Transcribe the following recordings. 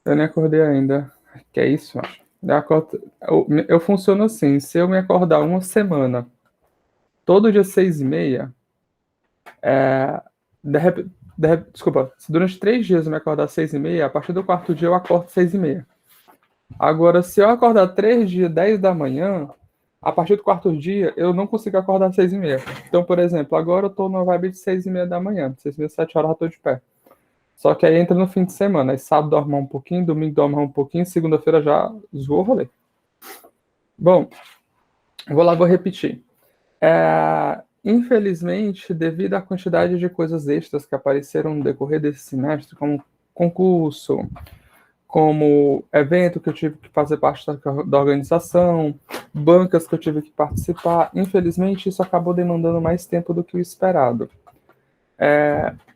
Eu nem acordei ainda. Que é isso, acho. Eu funciono assim, se eu me acordar uma semana, todo dia 6h30, é, desculpa, se durante 3 dias eu me acordar 6h30, a partir do quarto dia eu acordo 6h30. Agora, se eu acordar 3 dias, 10 da manhã, a partir do quarto dia, eu não consigo acordar 6h30. Então, por exemplo, agora eu tô numa vibe de 6h30 da manhã. 6h30, 7 horas eu tô de pé. Só que aí entra no fim de semana. Aí sábado dorme um pouquinho, domingo dorme um pouquinho, segunda-feira já zoou o rolê. Bom, vou lá, vou repetir. Infelizmente, devido à quantidade de coisas extras que apareceram no decorrer desse semestre, como concurso, como evento que eu tive que fazer parte da organização, bancas que eu tive que participar, infelizmente isso acabou demandando mais tempo do que o esperado.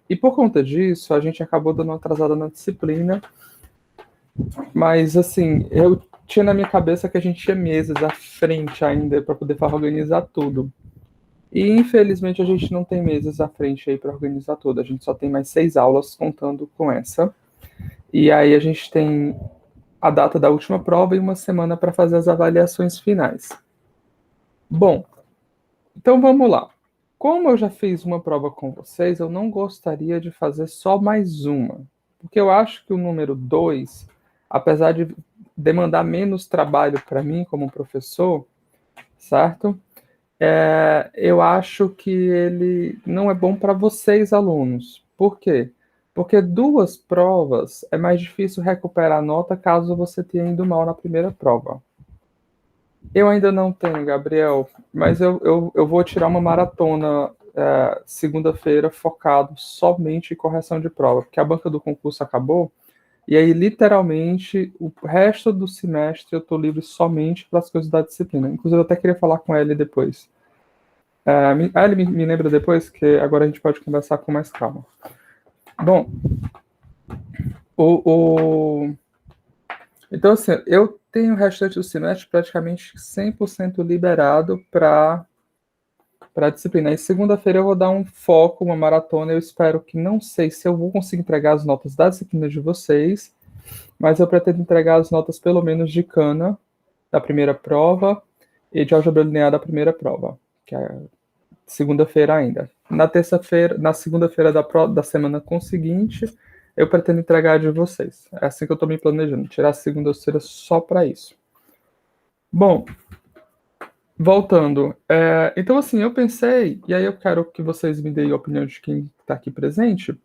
E por conta disso, a gente acabou dando uma atrasada na disciplina, mas assim, eu tinha na minha cabeça que a gente tinha meses à frente ainda para poder organizar tudo. E infelizmente a gente não tem meses à frente aí para organizar tudo. A gente só tem mais 6 aulas contando com essa. E aí a gente tem a data da última prova e uma semana para fazer as avaliações finais. Bom, então vamos lá. Como eu já fiz uma prova com vocês, eu não gostaria de fazer só mais uma. Porque eu acho que o número 2, apesar de demandar menos trabalho para mim como professor, certo? Eu acho que ele não é bom para vocês, alunos. Por quê? Porque 2 provas é mais difícil recuperar a nota caso você tenha ido mal na primeira prova. Eu ainda não tenho, Gabriel, mas eu vou tirar uma maratona segunda-feira focado somente em correção de prova, porque a banca do concurso acabou, e aí literalmente o resto do semestre eu estou livre somente para as coisas da disciplina. Inclusive eu até queria falar com ele depois. Ele me lembra depois, que agora a gente pode conversar com mais calma. Bom, então assim, eu tenho o restante do semestre praticamente 100% liberado para disciplina. E segunda-feira eu vou dar um foco, uma maratona. Eu espero que, não sei se eu vou conseguir entregar as notas da disciplina de vocês, mas eu pretendo entregar as notas pelo menos de Cana da primeira prova e de álgebra linear da primeira prova, que é segunda-feira ainda. Na segunda-feira da semana conseguinte, eu pretendo entregar a de vocês. É assim que eu estou me planejando, tirar a segunda-feira só para isso. Bom, voltando. Então, assim, eu pensei, e aí eu quero que vocês me deem a opinião de quem está aqui presente.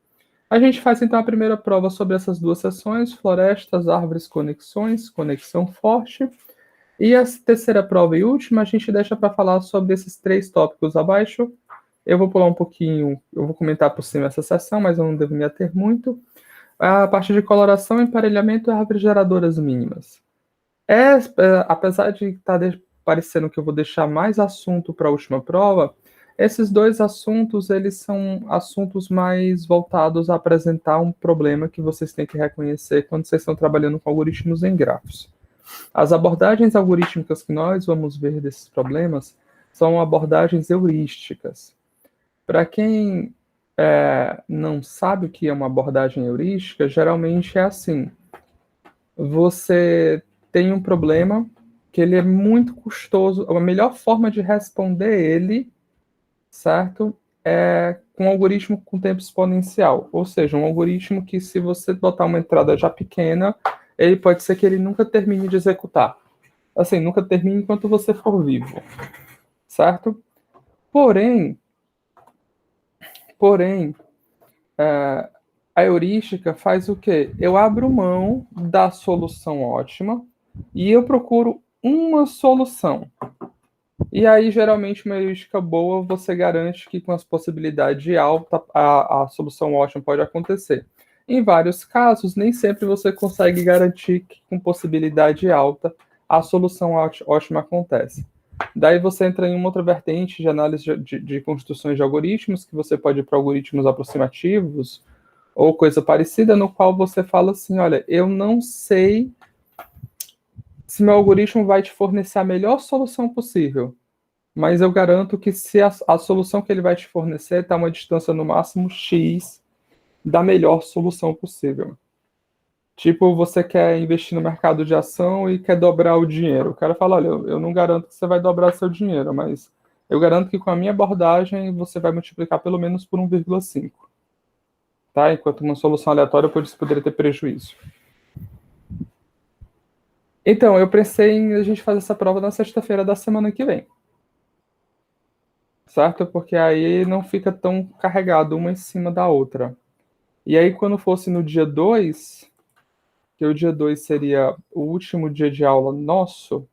A gente faz então a primeira prova sobre essas 2 sessões: florestas, árvores, conexões, conexão forte. E a terceira prova e última, a gente deixa para falar sobre esses 3 tópicos abaixo. Eu vou pular um pouquinho, eu vou comentar por cima essa sessão, mas eu não devo me ater muito. A parte de coloração, emparelhamento e árvores geradoras mínimas. Apesar de estar parecendo que eu vou deixar mais assunto para a última prova, esses 2 assuntos, eles são assuntos mais voltados a apresentar um problema que vocês têm que reconhecer quando vocês estão trabalhando com algoritmos em grafos. As abordagens algorítmicas que nós vamos ver desses problemas são abordagens heurísticas. Para quem não sabe o que é uma abordagem heurística, geralmente é assim: você tem um problema que ele é muito custoso, a melhor forma de responder ele, certo? É com um algoritmo com tempo exponencial, ou seja, um algoritmo que, se você botar uma entrada já pequena, ele pode ser que ele nunca termine de executar. Assim, nunca termine enquanto você for vivo, certo? Porém, a heurística faz o quê? Eu abro mão da solução ótima e eu procuro uma solução. E aí, geralmente, uma heurística boa, você garante que com as possibilidades altas, a solução ótima pode acontecer. Em vários casos, nem sempre você consegue garantir que com possibilidade alta a solução ótima acontece. Daí você entra em uma outra vertente de análise de construções de algoritmos, que você pode ir para algoritmos aproximativos ou coisa parecida, no qual você fala assim: olha, eu não sei se meu algoritmo vai te fornecer a melhor solução possível, mas eu garanto que, se a solução que ele vai te fornecer está a uma distância no máximo X da melhor solução possível. Tipo, você quer investir no mercado de ação e quer dobrar o dinheiro. O cara fala, olha, eu não garanto que você vai dobrar seu dinheiro, mas eu garanto que com a minha abordagem você vai multiplicar pelo menos por 1,5, tá? Enquanto uma solução aleatória poderia ter prejuízo. Então, eu pensei em a gente fazer essa prova na sexta-feira da semana que vem, certo? Porque aí não fica tão carregado uma em cima da outra. E aí, quando fosse no dia 2, que o dia 2 seria o último dia de aula nosso,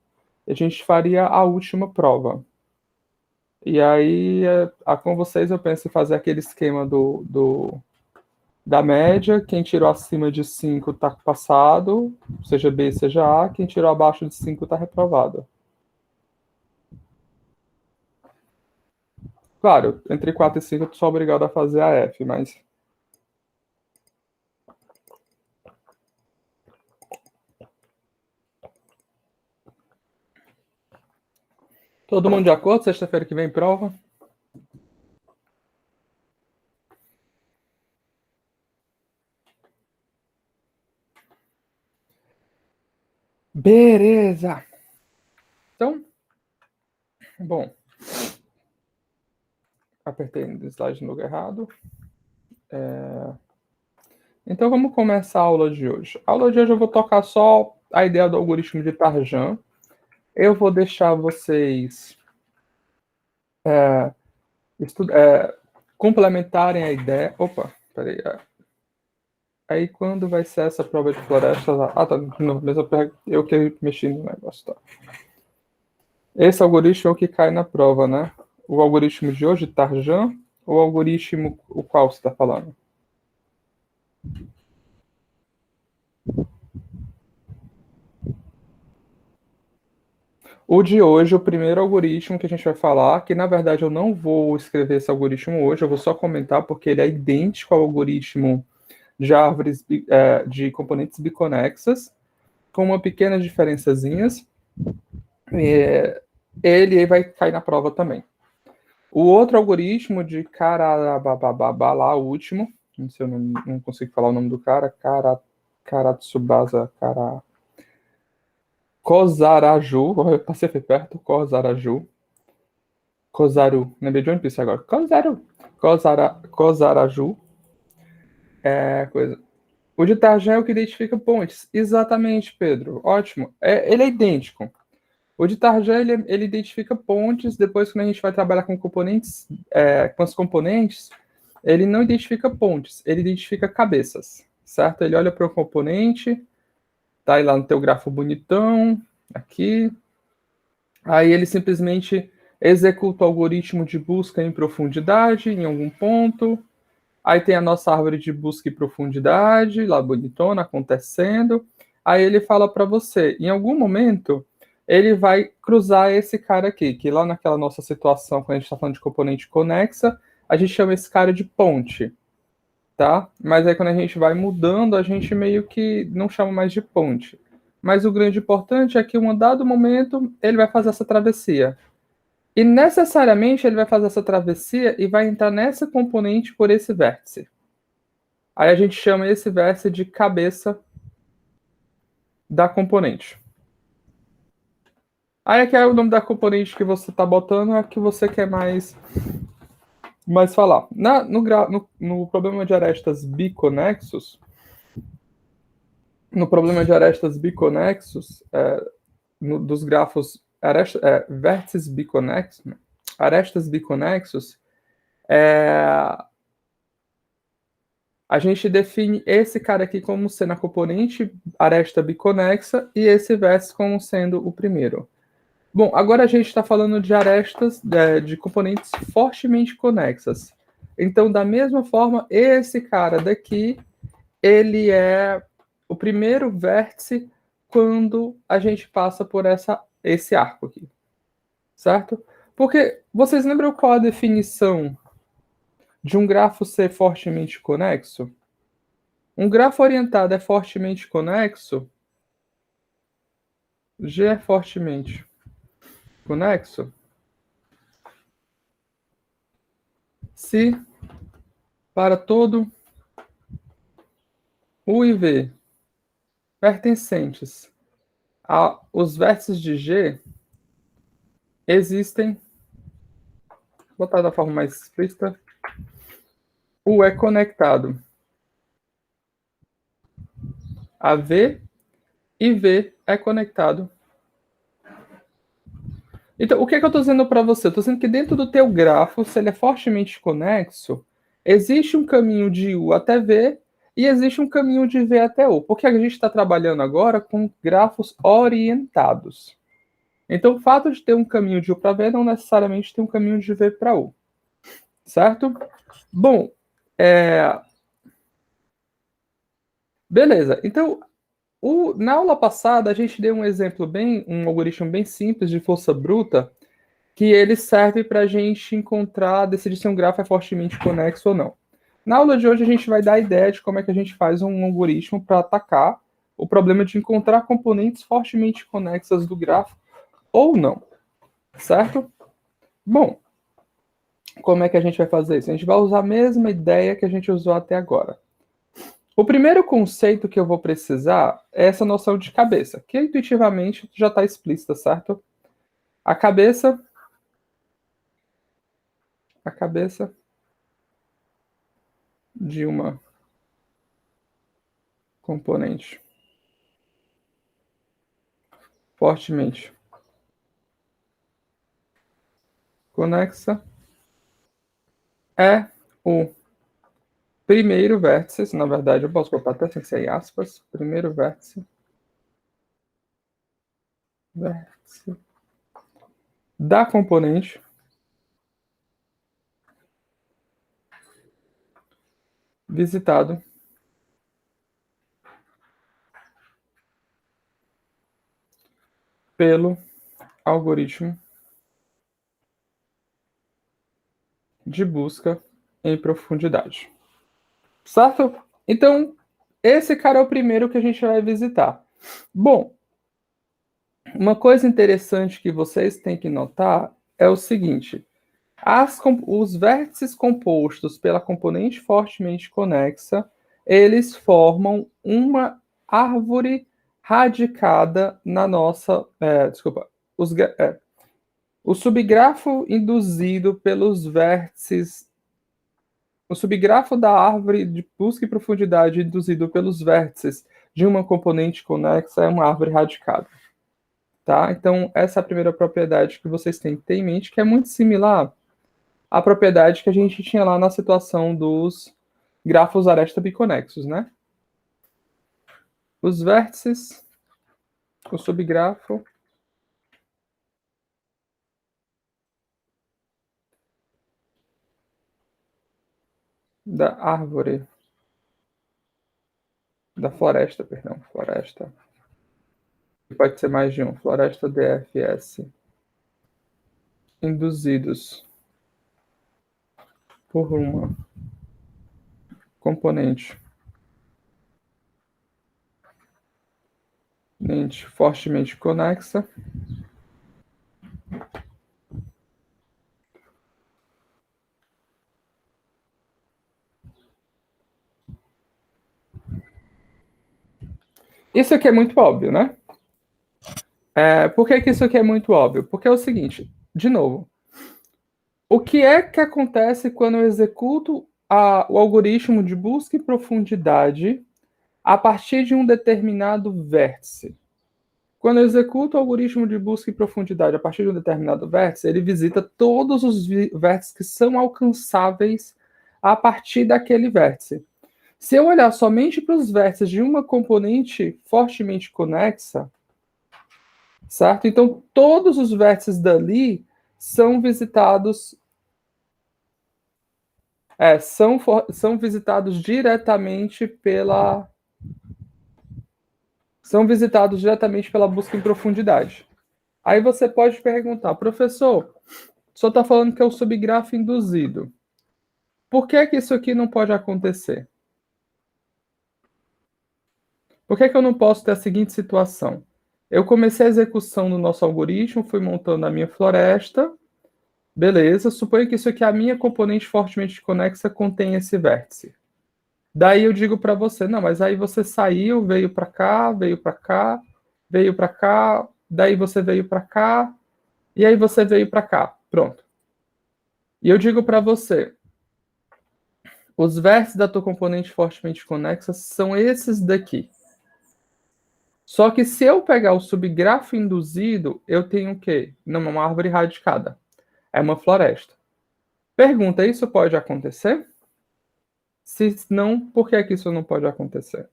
a gente faria a última prova. E aí, com vocês, eu penso em fazer aquele esquema da média. Quem tirou acima de 5 está passado, seja B, seja A. Quem tirou abaixo de 5 está reprovado. Claro, entre 4 e 5 eu sou obrigado a fazer a F, mas... Todo mundo de acordo? Sexta-feira que vem prova? Beleza! Então, bom, apertei no slide no lugar errado. Então vamos começar a aula de hoje. A aula de hoje eu vou tocar só a ideia do algoritmo de Tarjan. Eu vou deixar vocês complementarem a ideia. Opa, peraí. Aí quando vai ser essa prova de florestas? Ah, tá. Não, eu que mexi no negócio, tá. Esse algoritmo é o que cai na prova, né? O algoritmo de hoje, Tarjan, ou o algoritmo o qual você está falando? O de hoje, o primeiro algoritmo que a gente vai falar, que na verdade eu não vou escrever esse algoritmo hoje, eu vou só comentar porque ele é idêntico ao algoritmo de árvores de componentes biconexas, com uma pequena diferençazinhas. Ele vai cair na prova também. O outro algoritmo de Karabababá, lá, o último, não sei, eu não consigo falar o nome do cara, Karatsubasa, Kozaraju, eu passei perto, Kozaru, lembrei de onde isso agora, Kozaraju, coisa. O de Tarjan é o que identifica pontes, exatamente, Pedro, ótimo, ele é idêntico. O de Tarjan, ele identifica pontes, depois quando a gente vai trabalhar com componentes, com os componentes, ele não identifica pontes, ele identifica cabeças, certo? Ele olha para o componente, tá aí lá no teu grafo bonitão, aqui, aí ele simplesmente executa o algoritmo de busca em profundidade, em algum ponto, aí tem a nossa árvore de busca em profundidade, lá bonitona, acontecendo, aí ele fala para você, em algum momento, ele vai cruzar esse cara aqui, que lá naquela nossa situação, quando a gente está falando de componente conexa, a gente chama esse cara de ponte, tá? Mas aí quando a gente vai mudando, a gente meio que não chama mais de ponte. Mas o grande importante é que em um dado momento ele vai fazer essa travessia. E necessariamente ele vai fazer essa travessia e vai entrar nessa componente por esse vértice. Aí a gente chama esse vértice de cabeça da componente. Aí aqui é o nome da componente que você está botando, é a que você quer mais falar. No problema de arestas biconexos, dos grafos vértices biconexos, arestas biconexos, a gente define esse cara aqui como sendo a componente aresta biconexa e esse vértice como sendo o primeiro. Bom, agora a gente está falando de arestas, de componentes fortemente conexas. Então, da mesma forma, esse cara daqui, ele é o primeiro vértice quando a gente passa por esse arco aqui, certo? Porque vocês lembram qual a definição de um grafo ser fortemente conexo? Um grafo orientado é fortemente conexo? G é fortemente conexo? Se para todo U e V pertencentes aos vértices de G existem, vou botar da forma mais explícita, U é conectado a V e V é conectado. Então, o que é que eu estou dizendo para você? Eu estou dizendo que dentro do teu grafo, se ele é fortemente conexo, existe um caminho de U até V e existe um caminho de V até U, porque a gente está trabalhando agora com grafos orientados. Então, o fato de ter um caminho de U para V não necessariamente tem um caminho de V para U. Certo? Bom, beleza. Então, na aula passada, a gente deu um algoritmo bem simples de força bruta, que ele serve para a gente decidir se um grafo é fortemente conexo ou não. Na aula de hoje, a gente vai dar a ideia de como é que a gente faz um algoritmo para atacar o problema de encontrar componentes fortemente conexas do grafo ou não. Certo? Bom, como é que a gente vai fazer isso? A gente vai usar a mesma ideia que a gente usou até agora. O primeiro conceito que eu vou precisar é essa noção de cabeça, que intuitivamente já está explícita, certo? A cabeça de uma componente fortemente conexa é o primeiro vértice, na verdade eu posso botar até sem ser em aspas, primeiro vértice da componente visitado pelo algoritmo de busca em profundidade. Certo? Então, esse cara é o primeiro que a gente vai visitar. Bom, uma coisa interessante que vocês têm que notar é o seguinte: os vértices compostos pela componente fortemente conexa, eles formam uma árvore radicada na nossa... o subgrafo induzido pelos vértices... O subgrafo da árvore de busca e profundidade induzido pelos vértices de uma componente conexa é uma árvore radicada. Tá? Então, essa é a primeira propriedade que vocês têm que ter em mente, que é muito similar à propriedade que a gente tinha lá na situação dos grafos aresta biconexos, né? Os vértices, o subgrafo da árvore, floresta. Pode ser mais de um, floresta DFS. Induzidos por uma componente fortemente conexa. Isso aqui é muito óbvio, né? Por que isso aqui é muito óbvio? Porque é o seguinte, de novo, o que é que acontece quando eu executo o algoritmo de busca e profundidade a partir de um determinado vértice? Quando eu executo o algoritmo de busca e profundidade a partir de um determinado vértice, ele visita todos os vértices que são alcançáveis a partir daquele vértice. Se eu olhar somente para os vértices de uma componente fortemente conexa, certo? Então, todos os vértices dali são visitados são visitados diretamente pela busca em profundidade. Aí você pode perguntar, professor, o senhor está falando que é o subgrafo induzido. Por que isso aqui não pode acontecer? Por que eu não posso ter a seguinte situação? Eu comecei a execução do nosso algoritmo, fui montando a minha floresta, beleza, suponho que isso aqui, a minha componente fortemente conexa, contém esse vértice. Daí eu digo para você, não, mas aí você saiu, veio para cá, veio para cá, veio para cá, daí você veio para cá, e aí você veio para cá. Pronto. E eu digo para você, os vértices da tua componente fortemente conexa são esses daqui. Só que se eu pegar o subgrafo induzido, eu tenho o quê? Não é uma árvore radicada. É uma floresta. Pergunta, isso pode acontecer? Se não, por que é que isso não pode acontecer?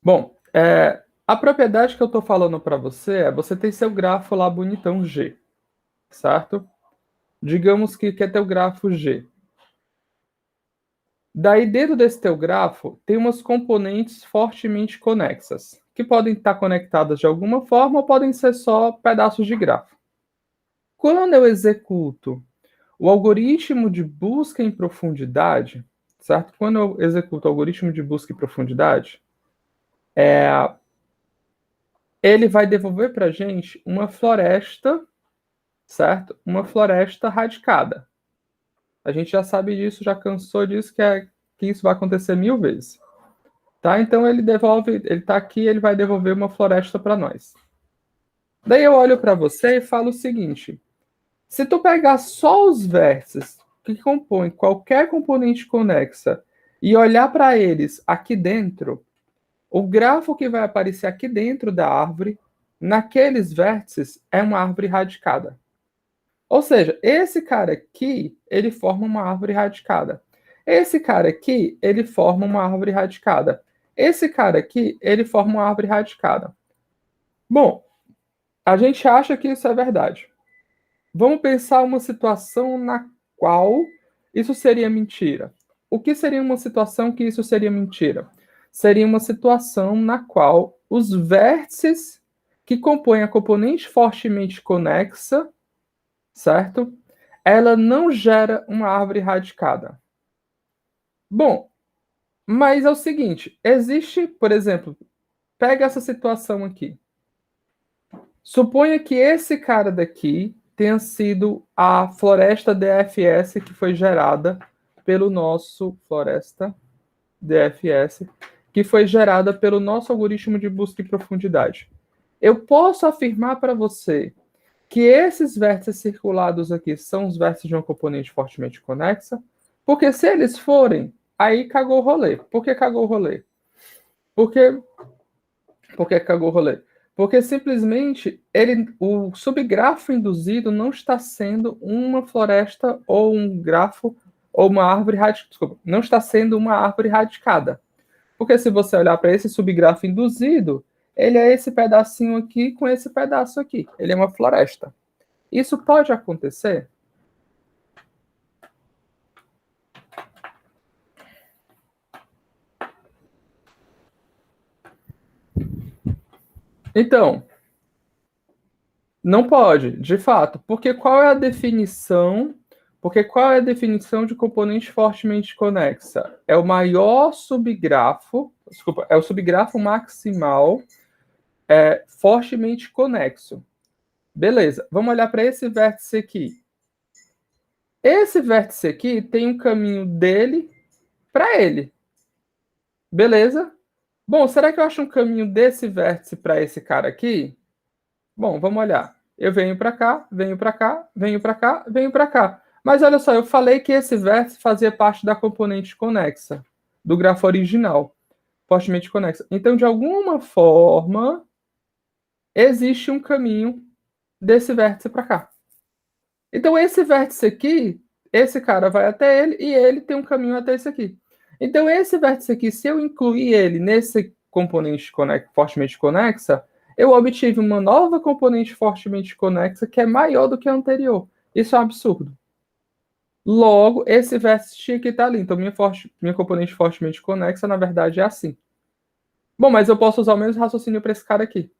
Bom, a propriedade que eu estou falando para você é você tem seu grafo lá bonitão G, certo? Digamos que quer ter o grafo G. Daí, dentro desse teu grafo, tem umas componentes fortemente conexas, que podem estar conectadas de alguma forma ou podem ser só pedaços de grafo. Quando eu executo o algoritmo de busca em profundidade, certo? Quando eu executo o algoritmo de busca em profundidade, ele vai devolver para a gente uma floresta, certo? Uma floresta radicada. A gente já sabe disso, já cansou disso, que isso vai acontecer 1000 vezes. Tá? Então ele devolve, ele está aqui, ele vai devolver uma floresta para nós. Daí eu olho para você e falo o seguinte: se tu pegar só os vértices que compõem qualquer componente conexa e olhar para eles aqui dentro, o grafo que vai aparecer aqui dentro da árvore, naqueles vértices, é uma árvore radicada. Ou seja, esse cara aqui, ele forma uma árvore radicada. Esse cara aqui, ele forma uma árvore radicada. Esse cara aqui, ele forma uma árvore radicada. Bom, a gente acha que isso é verdade. Vamos pensar uma situação na qual isso seria mentira. O que seria uma situação que isso seria mentira? Seria uma situação na qual os vértices que compõem a componente fortemente conexa, certo? Ela não gera uma árvore radicada. Bom, mas é o seguinte, existe, por exemplo, pega essa situação aqui. Suponha que esse cara daqui tenha sido a floresta DFS que foi gerada pelo nosso floresta DFS, que foi gerada pelo nosso algoritmo de busca em profundidade. Eu posso afirmar para você que esses vértices circulados aqui são os vértices de uma componente fortemente conexa, porque se eles forem, aí cagou o rolê. Por que cagou o rolê? Por que cagou o rolê? Porque simplesmente o subgrafo induzido não está sendo uma floresta ou um grafo ou uma árvore radicada. Desculpa, não está sendo uma árvore radicada. Porque se você olhar para esse subgrafo induzido, ele é esse pedacinho aqui com esse pedaço aqui. Ele é uma floresta. Isso pode acontecer? Então, não pode, de fato, porque qual é a definição? Porque qual é a definição de componente fortemente conexa? É o maior subgrafo, desculpa, é o subgrafo maximal fortemente conexo. Beleza, vamos olhar para esse vértice aqui. Esse vértice aqui tem um caminho dele para ele. Beleza? Bom, será que eu acho um caminho desse vértice para esse cara aqui? Bom, vamos olhar. Eu venho para cá, venho para cá, venho para cá, venho para cá. Mas olha só, eu falei que esse vértice fazia parte da componente conexa, do grafo original, fortemente conexa. Então, de alguma forma, existe um caminho desse vértice para cá. Então, esse vértice aqui, esse cara vai até ele e ele tem um caminho até esse aqui. Então, esse vértice aqui, se eu incluir ele nesse componente fortemente conexa, eu obtive uma nova componente fortemente conexa que é maior do que a anterior. Isso é um absurdo. Logo, esse vértice tinha que estar ali. Então, minha componente fortemente conexa, na verdade, é assim. Bom, mas eu posso usar o mesmo raciocínio para esse cara aqui.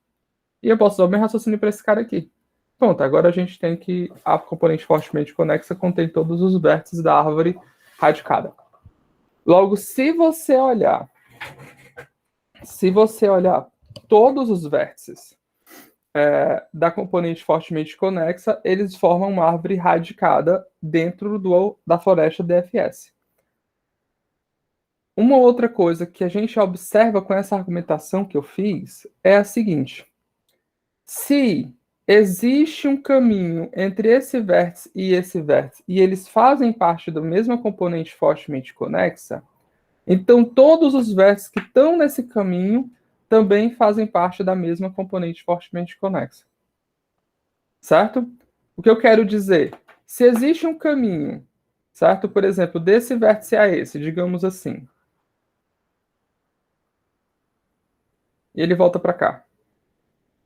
E eu posso usar o mesmo raciocínio para esse cara aqui. Pronto, agora a gente tem que a componente fortemente conexa contém todos os vértices da árvore radicada. Logo, se você olhar se você olhar todos os vértices da componente fortemente conexa, eles formam uma árvore radicada dentro da floresta DFS. Uma outra coisa que a gente observa com essa argumentação que eu fiz é a seguinte: se existe um caminho entre esse vértice, e eles fazem parte da mesma componente fortemente conexa, então todos os vértices que estão nesse caminho também fazem parte da mesma componente fortemente conexa. Certo? O que eu quero dizer? Se existe um caminho, certo? Por exemplo, desse vértice a esse, digamos assim, e ele volta para cá.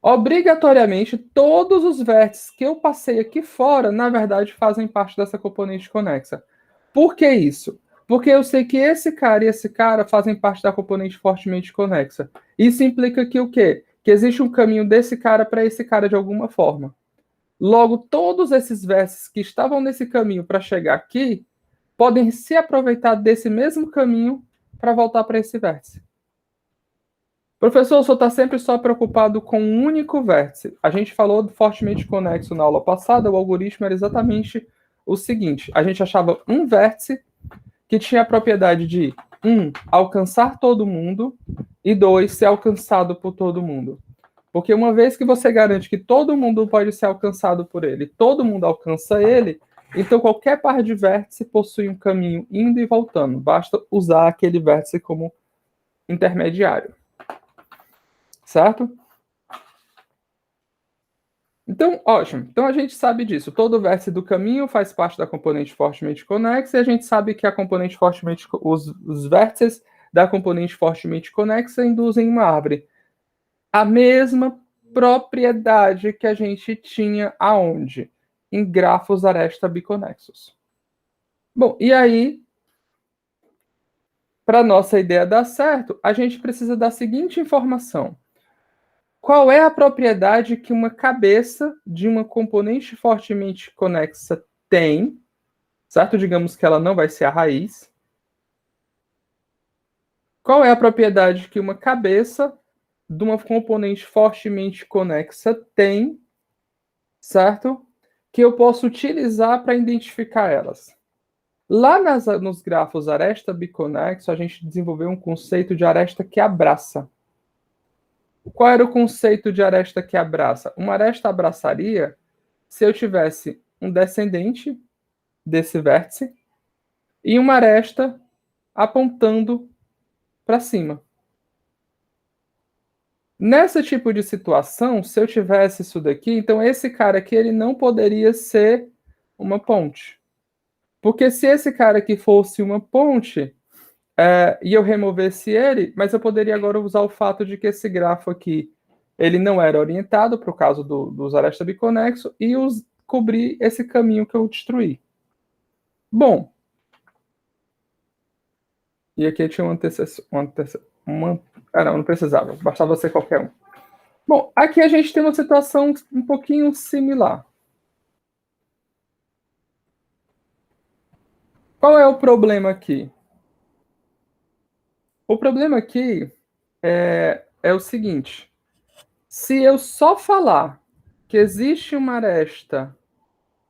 Obrigatoriamente, todos os vértices que eu passei aqui fora, na verdade, fazem parte dessa componente conexa. Por que isso? Porque eu sei que esse cara e esse cara fazem parte da componente fortemente conexa. Isso implica que o quê? Que existe um caminho desse cara para esse cara de alguma forma. Logo, todos esses vértices que estavam nesse caminho para chegar aqui podem se aproveitar desse mesmo caminho para voltar para esse vértice. Professor, o senhor está sempre só preocupado com um único vértice. A gente falou do fortemente conexo na aula passada, o algoritmo era exatamente o seguinte: a gente achava um vértice que tinha a propriedade de, alcançar todo mundo, e 2, ser alcançado por todo mundo. Porque uma vez que você garante que todo mundo pode ser alcançado por ele, todo mundo alcança ele, então qualquer par de vértice possui um caminho indo e voltando. Basta usar aquele vértice como intermediário. Certo? Então, ótimo. Então a gente sabe disso. Todo vértice do caminho faz parte da componente fortemente conexa, e a gente sabe que a componente fortemente, os vértices da componente fortemente conexa induzem uma árvore. A mesma propriedade que a gente tinha aonde? Em grafos aresta biconexos. Bom, e aí, para nossa ideia dar certo, a gente precisa da seguinte informação. Qual é a propriedade que uma cabeça de uma componente fortemente conexa tem, certo? Digamos que ela não vai ser a raiz. Qual é a propriedade que uma cabeça de uma componente fortemente conexa tem, certo? Que eu posso utilizar para identificar elas. Lá nos grafos aresta biconexo, a gente desenvolveu um conceito de aresta que abraça. Qual era o conceito de aresta que abraça? Uma aresta abraçaria se eu tivesse um descendente desse vértice e uma aresta apontando para cima. Nesse tipo de situação, se eu tivesse isso daqui, então esse cara aqui ele não poderia ser uma ponte. Porque se esse cara aqui fosse uma ponte, e eu removesse ele, mas eu poderia agora usar o fato de que esse grafo aqui ele não era orientado para o caso dos aresta biconexo e cobrir esse caminho que eu destruí. Bom, e aqui tinha não precisava, bastava ser qualquer um. Bom, aqui a gente tem uma situação um pouquinho similar. Qual é o problema aqui? O problema aqui é o seguinte: se eu só falar que existe uma aresta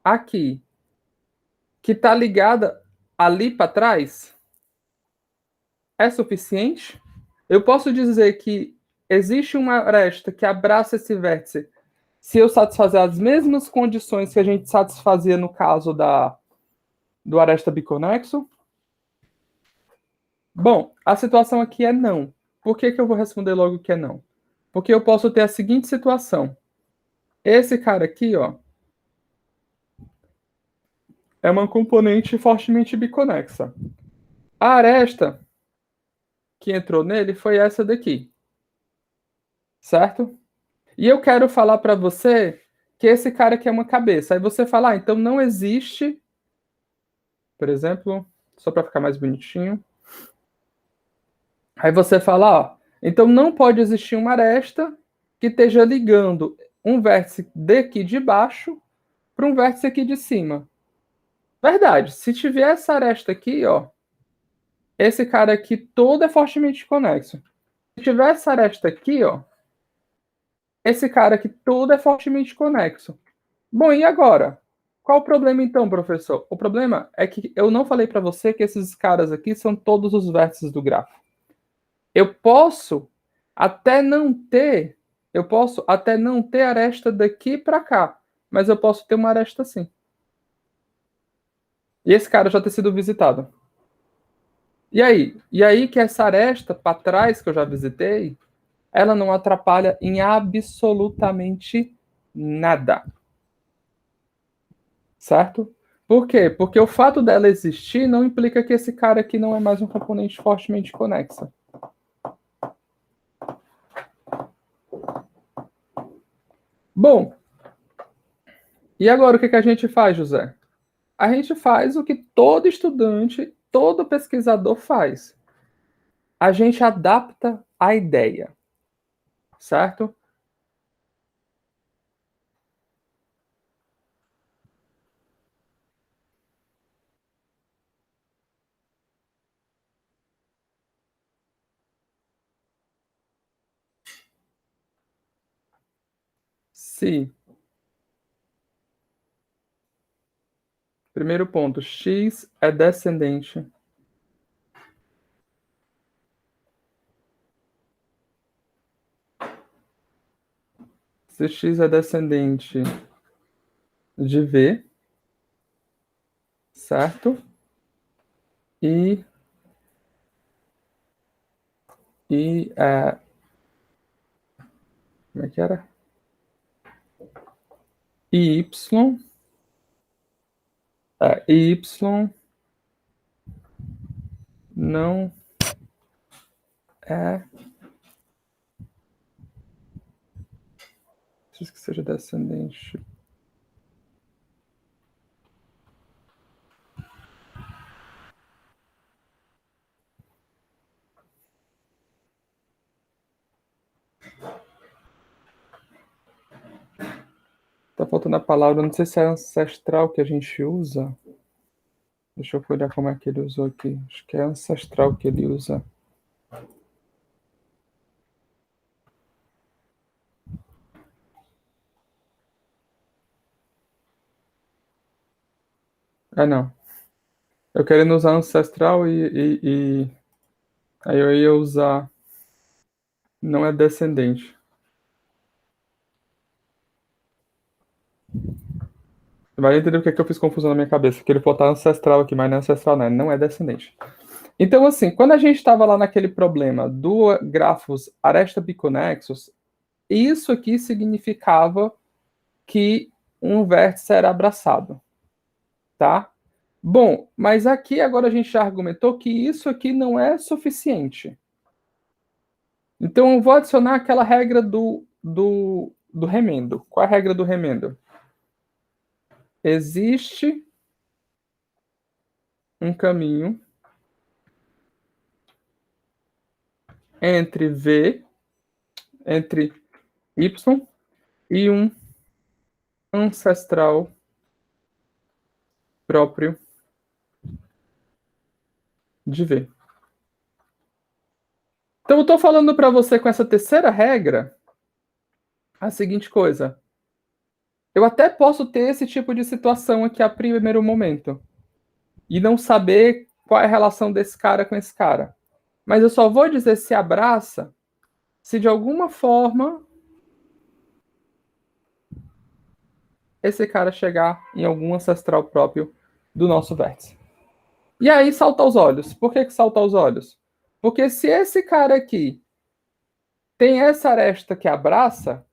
aqui que está ligada ali para trás, é suficiente? Eu posso dizer que existe uma aresta que abraça esse vértice se eu satisfazer as mesmas condições que a gente satisfazia no caso do aresta biconexo? Bom, a situação aqui é não. Por que eu vou responder logo que é não? Porque eu posso ter a seguinte situação. Esse cara aqui, ó, é uma componente fortemente biconexa. A aresta que entrou nele foi essa daqui. Certo? E eu quero falar para você que esse cara aqui é uma cabeça. Aí você fala, então não existe, por exemplo, só para ficar mais bonitinho. Aí você fala, ó, então não pode existir uma aresta que esteja ligando um vértice daqui de baixo para um vértice aqui de cima. Verdade, se tiver essa aresta aqui, ó, esse cara aqui todo é fortemente conexo. Se tiver essa aresta aqui, ó, esse cara aqui tudo é fortemente conexo. Bom, e agora? Qual o problema então, professor? O problema é que eu não falei para você que esses caras aqui são todos os vértices do grafo. Eu posso até não ter, aresta daqui para cá, mas eu posso ter uma aresta assim. E esse cara já ter sido visitado. E aí? E aí que essa aresta para trás que eu já visitei, ela não atrapalha em absolutamente nada. Certo? Por quê? Porque o fato dela existir não implica que esse cara aqui não é mais um componente fortemente conexo. Bom, e agora o que a gente faz, José? A gente faz o que todo estudante, todo pesquisador faz. A gente adapta a ideia, certo? Se, primeiro ponto, x é descendente se x é descendente de v, certo? E como é que era? E y não é diz que seja descendente. Tá faltando a palavra, não sei se é ancestral que a gente usa. Deixa eu olhar como é que ele usou aqui. Acho que é ancestral que ele usa. Ah, não. Eu querendo usar ancestral e aí eu ia usar não é descendente. Vai entender o que é que eu fiz confusão na minha cabeça. Que ele botar ancestral aqui, mas não é ancestral, não é descendente. Então, assim, quando a gente estava lá naquele problema do grafos aresta biconexos, isso aqui significava que um vértice era abraçado, tá? Bom, mas aqui agora a gente já argumentou que isso aqui não é suficiente. Então eu vou adicionar aquela regra do remendo. Qual é a regra do remendo? Existe um caminho entre V, entre Y e um ancestral próprio de V. Então eu estou falando para você com essa terceira regra a seguinte coisa. Eu até posso ter esse tipo de situação aqui a primeiro momento e não saber qual é a relação desse cara com esse cara. Mas eu só vou dizer se abraça se de alguma forma esse cara chegar em algum ancestral próprio do nosso vértice. E aí salta aos olhos. Por que salta aos olhos? Porque se esse cara aqui tem essa aresta que abraça,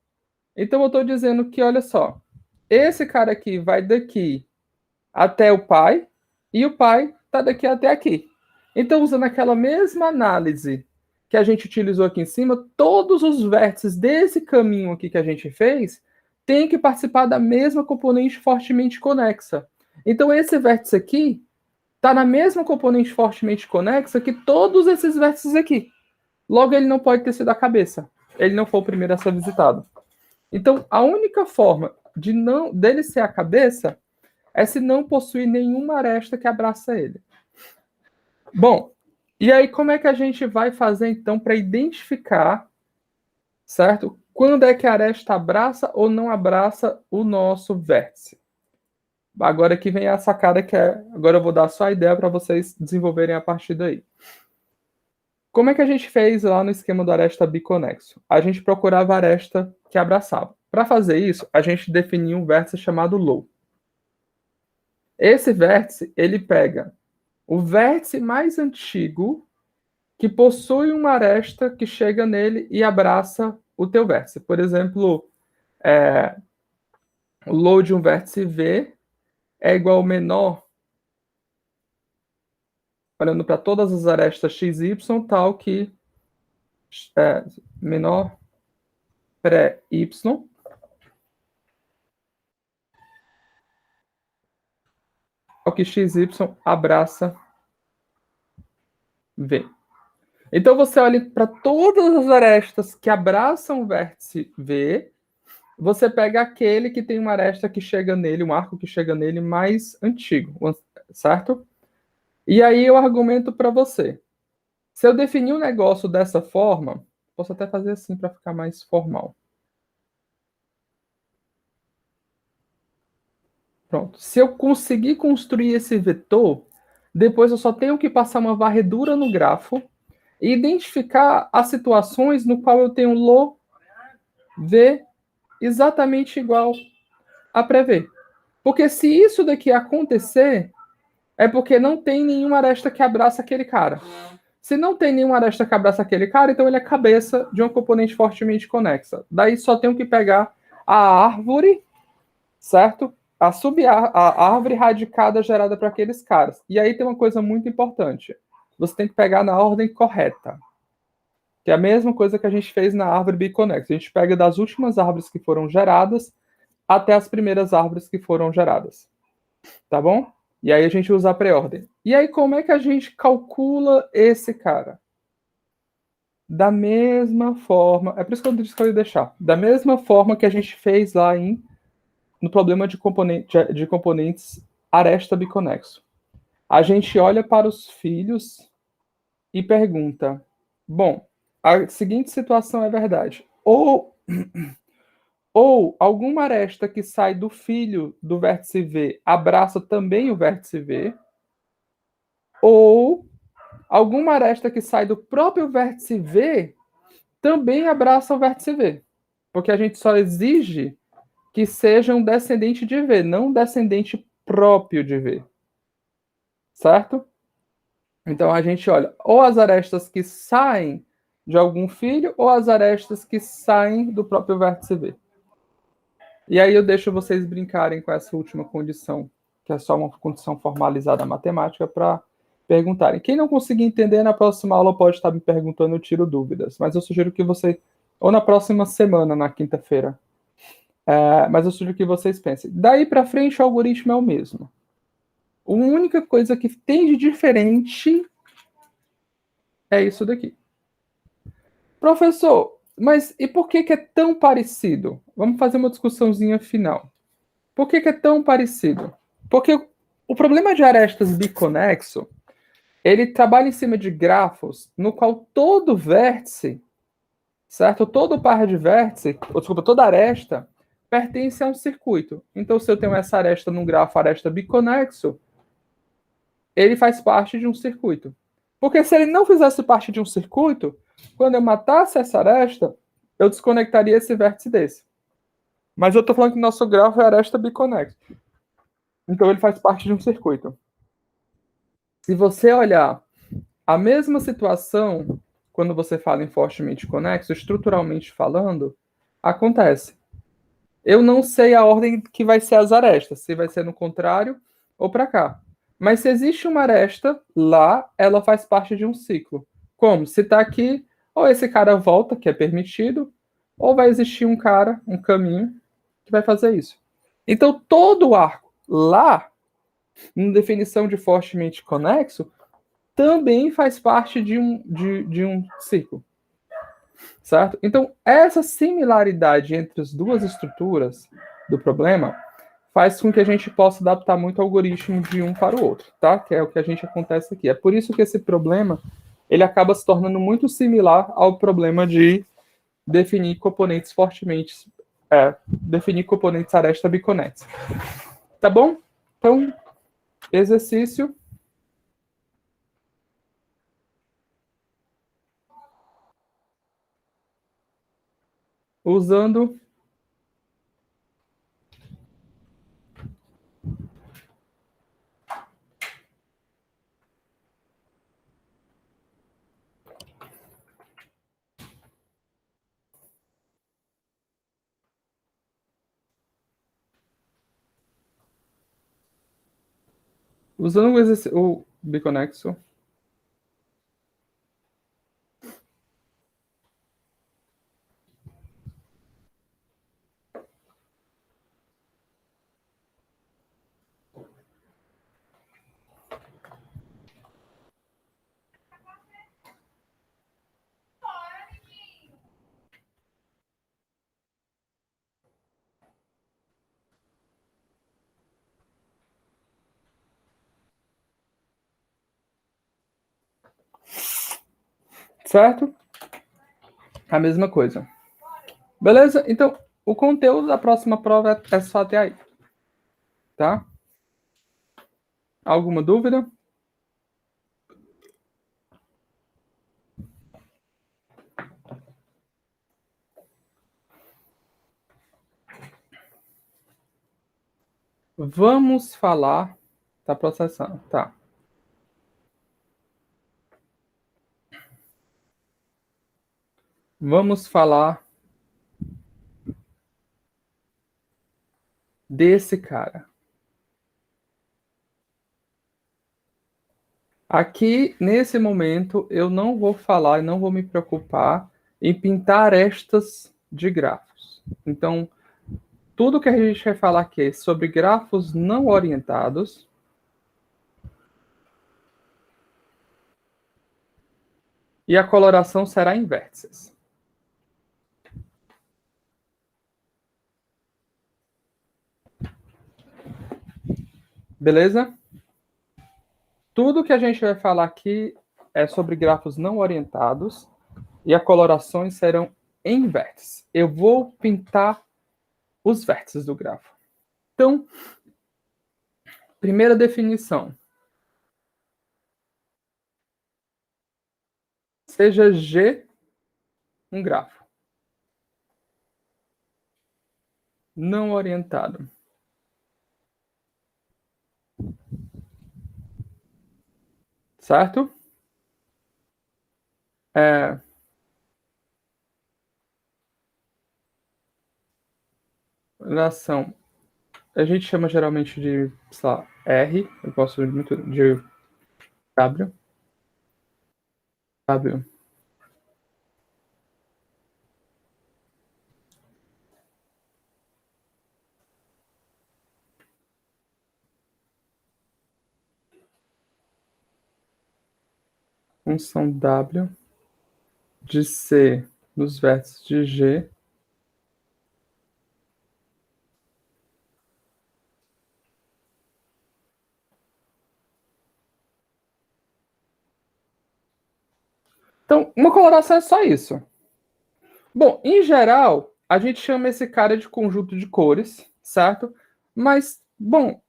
então eu estou dizendo que, olha só, esse cara aqui vai daqui até o pai e o pai está daqui até aqui. Então, usando aquela mesma análise que a gente utilizou aqui em cima, todos os vértices desse caminho aqui que a gente fez têm que participar da mesma componente fortemente conexa. Então, esse vértice aqui está na mesma componente fortemente conexa que todos esses vértices aqui. Logo, ele não pode ter sido a cabeça. Ele não foi o primeiro a ser visitado. Então, a única forma dele ser a cabeça é se não possuir nenhuma aresta que abraça ele. Bom, E aí, como é que a gente vai fazer, então, para identificar, certo? Quando é que a aresta abraça ou não abraça o nosso vértice? Agora que vem a sacada que é... Agora eu vou dar só a ideia para vocês desenvolverem a partir daí. Como é que a gente fez lá no esquema do aresta biconexo? A gente procurava a aresta que abraçava. Para fazer isso, a gente definiu um vértice chamado low. Esse vértice, ele pega o vértice mais antigo que possui uma aresta que chega nele e abraça o teu vértice. Por exemplo, o low de um vértice V é igual ao menor, olhando para todas as arestas x, y, tal que menor pré-y ao que xy abraça V. Então você olha para todas as arestas que abraçam o vértice V, você pega aquele que tem uma aresta que chega nele, um arco que chega nele mais antigo, certo? E aí eu argumento para você. Se eu definir um negócio dessa forma, posso até fazer assim para ficar mais formal. Pronto. Se eu conseguir construir esse vetor, depois eu só tenho que passar uma varredura no grafo e identificar as situações no qual eu tenho lo v exatamente igual a pré-v. Porque se isso daqui acontecer, é porque não tem nenhuma aresta que abraça aquele cara. Se não tem nenhuma aresta que abraça aquele cara, então ele é cabeça de uma componente fortemente conexa. Daí só tenho que pegar a árvore, certo? A árvore radicada gerada para aqueles caras. E aí tem uma coisa muito importante. Você tem que pegar na ordem correta. Que é a mesma coisa que a gente fez na árvore biconexa. A gente pega das últimas árvores que foram geradas até as primeiras árvores que foram geradas. Tá bom? E aí a gente usa a pré-ordem. E aí como é que a gente calcula esse cara? Da mesma forma... É por isso que eu disse que eu ia deixar. Da mesma forma que a gente fez lá no problema de componentes aresta biconexo. A gente olha para os filhos e pergunta, bom, a seguinte situação é verdade. Ou alguma aresta que sai do filho do vértice V abraça também o vértice V, ou alguma aresta que sai do próprio vértice V também abraça o vértice V. Porque a gente só exige que seja um descendente de V, não um descendente próprio de V. Certo? Então a gente olha ou as arestas que saem de algum filho ou as arestas que saem do próprio vértice V. E aí eu deixo vocês brincarem com essa última condição, que é só uma condição formalizada matemática, para perguntarem. Quem não conseguir entender, na próxima aula pode estar me perguntando, eu tiro dúvidas. Mas eu sugiro que você... Ou na próxima semana, na quinta-feira. Mas eu sugiro que vocês pensem. Daí para frente, o algoritmo é o mesmo. A única coisa que tem de diferente é isso daqui. Professor, mas e por que é tão parecido? Vamos fazer uma discussãozinha final. Por que é tão parecido? Porque o problema de arestas biconexo, ele trabalha em cima de grafos no qual todo vértice, certo? Todo par de vértice, desculpa, toda aresta pertence a um circuito. Então, se eu tenho essa aresta num grafo aresta biconexo, ele faz parte de um circuito. Porque se ele não fizesse parte de um circuito, quando eu matasse essa aresta, eu desconectaria esse vértice desse. Mas eu estou falando que nosso grafo é aresta biconexo. Então ele faz parte de um circuito. Se você olhar a mesma situação, quando você fala em fortemente conexo, estruturalmente falando, acontece. Eu não sei a ordem que vai ser as arestas, se vai ser no contrário ou para cá. Mas se existe uma aresta lá, ela faz parte de um ciclo. Como? Se está aqui, ou esse cara volta, que é permitido, ou vai existir um cara, um caminho, que vai fazer isso. Então, todo o arco lá, em definição de fortemente conexo, também faz parte de um ciclo. Certo? Então, essa similaridade entre as duas estruturas do problema faz com que a gente possa adaptar muito o algoritmo de um para o outro, tá? Que é o que a gente acontece aqui. É por isso que esse problema ele acaba se tornando muito similar ao problema de definir componentes fortemente, definir componentes aresta biconets. Tá bom? Então, exercício. Usando o biconexo. Certo? A mesma coisa. Beleza? Então, o conteúdo da próxima prova é só até aí. Tá? Alguma dúvida? Vamos falar. Tá processando. Tá. Vamos falar desse cara. Aqui, nesse momento, eu não vou falar e não vou me preocupar em pintar estas de grafos. Então, tudo que a gente vai falar aqui é sobre grafos não orientados. E a coloração será em vértices. Beleza? Tudo que a gente vai falar aqui é sobre grafos não orientados e as colorações serão em vértices. Eu vou pintar os vértices do grafo. Então, primeira definição. Seja G um grafo não orientado. Certo? Relação. A gente chama geralmente de, sei lá, R. Eu gosto muito de W. W. Função W de C nos vértices de G. Então, uma coloração é só isso. Bom, em geral, a gente chama esse cara de conjunto de cores, certo? Mas, bom,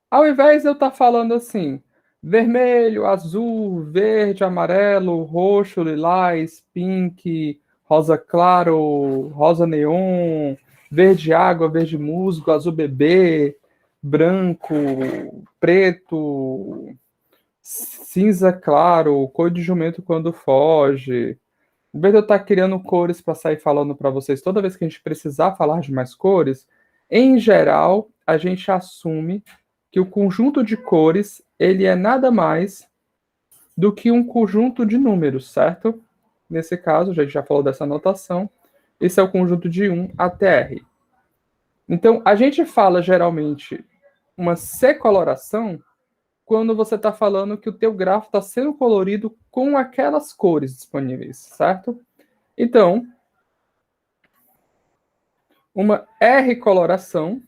ao invés de eu estar falando assim, vermelho, azul, verde, amarelo, roxo, lilás, pink, rosa claro, rosa neon, verde água, verde musgo, azul bebê, branco, preto, cinza claro, cor de jumento quando foge. Em vez de eu estar criando cores para sair falando para vocês toda vez que a gente precisar falar de mais cores, em geral, a gente assume que o conjunto de cores ele é nada mais do que um conjunto de números, certo? Nesse caso, a gente já falou dessa notação. Esse é o conjunto de 1 até R. Então, a gente fala geralmente uma C-coloração quando você está falando que o teu grafo está sendo colorido com aquelas cores disponíveis, certo? Então, uma R-coloração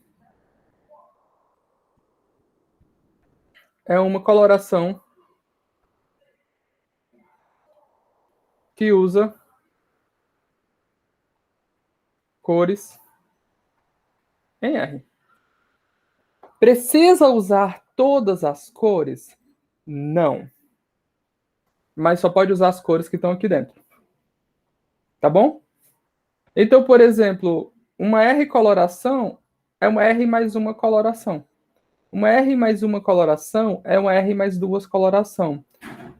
é uma coloração que usa cores em R. Precisa usar todas as cores? Não. Mas só pode usar as cores que estão aqui dentro. Tá bom? Então, por exemplo, uma R coloração é uma R mais uma coloração. Uma R mais uma coloração é uma R mais duas coloração.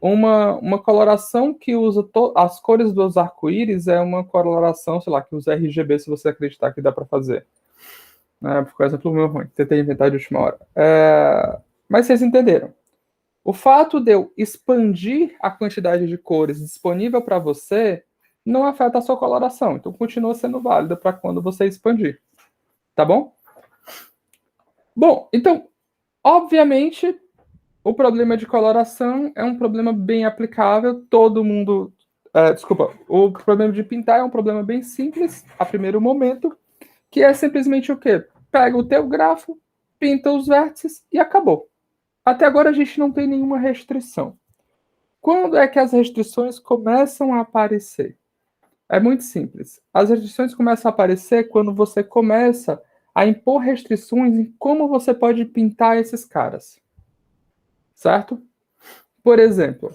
Uma coloração que usa as cores dos arco-íris é uma coloração, sei lá, que usa RGB, se você acreditar que dá para fazer. Por exemplo, o meu ruim, tentei inventar de última hora. Mas vocês entenderam. O fato de eu expandir a quantidade de cores disponível para você não afeta a sua coloração. Então, continua sendo válida para quando você expandir. Tá bom? Bom, então, obviamente, o problema de coloração é um problema bem aplicável. Todo mundo... desculpa. O problema de pintar é um problema bem simples, a primeiro momento, que é simplesmente o quê? Pega o teu grafo, pinta os vértices e acabou. Até agora a gente não tem nenhuma restrição. Quando é que as restrições começam a aparecer? É muito simples. As restrições começam a aparecer quando você começa a impor restrições em como você pode pintar esses caras. Certo? Por exemplo,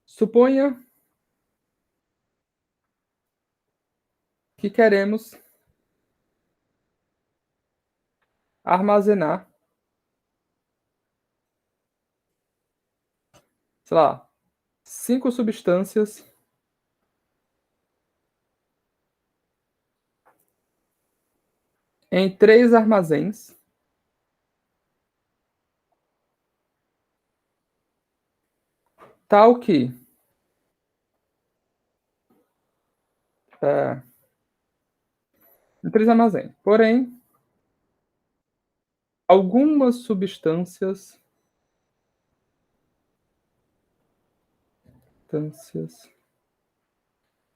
suponha que queremos armazenar, sei lá, 5 substâncias em 3 armazéns tal que em 3 armazéns. Porém, algumas substâncias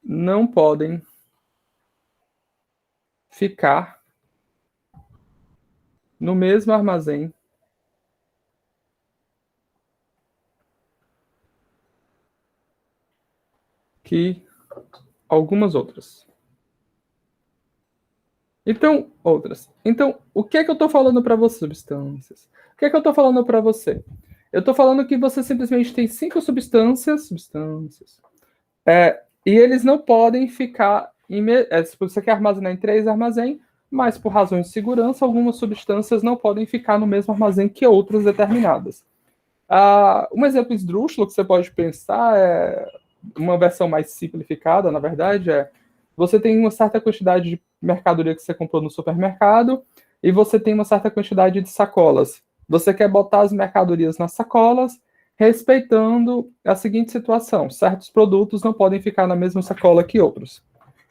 não podem ficar no mesmo armazém que algumas outras. Então, o que é que eu estou falando para você, substâncias? O que é que eu estou falando para você? Eu estou falando que você simplesmente tem 5 substâncias, e eles não podem ficar se você quer armazenar em 3 armazéns, mas por razões de segurança, algumas substâncias não podem ficar no mesmo armazém que outras determinadas. Um exemplo esdrúxulo que você pode pensar é uma versão mais simplificada, na verdade, você tem uma certa quantidade de mercadoria que você comprou no supermercado e você tem uma certa quantidade de sacolas. Você quer botar as mercadorias nas sacolas, respeitando a seguinte situação: certos produtos não podem ficar na mesma sacola que outros.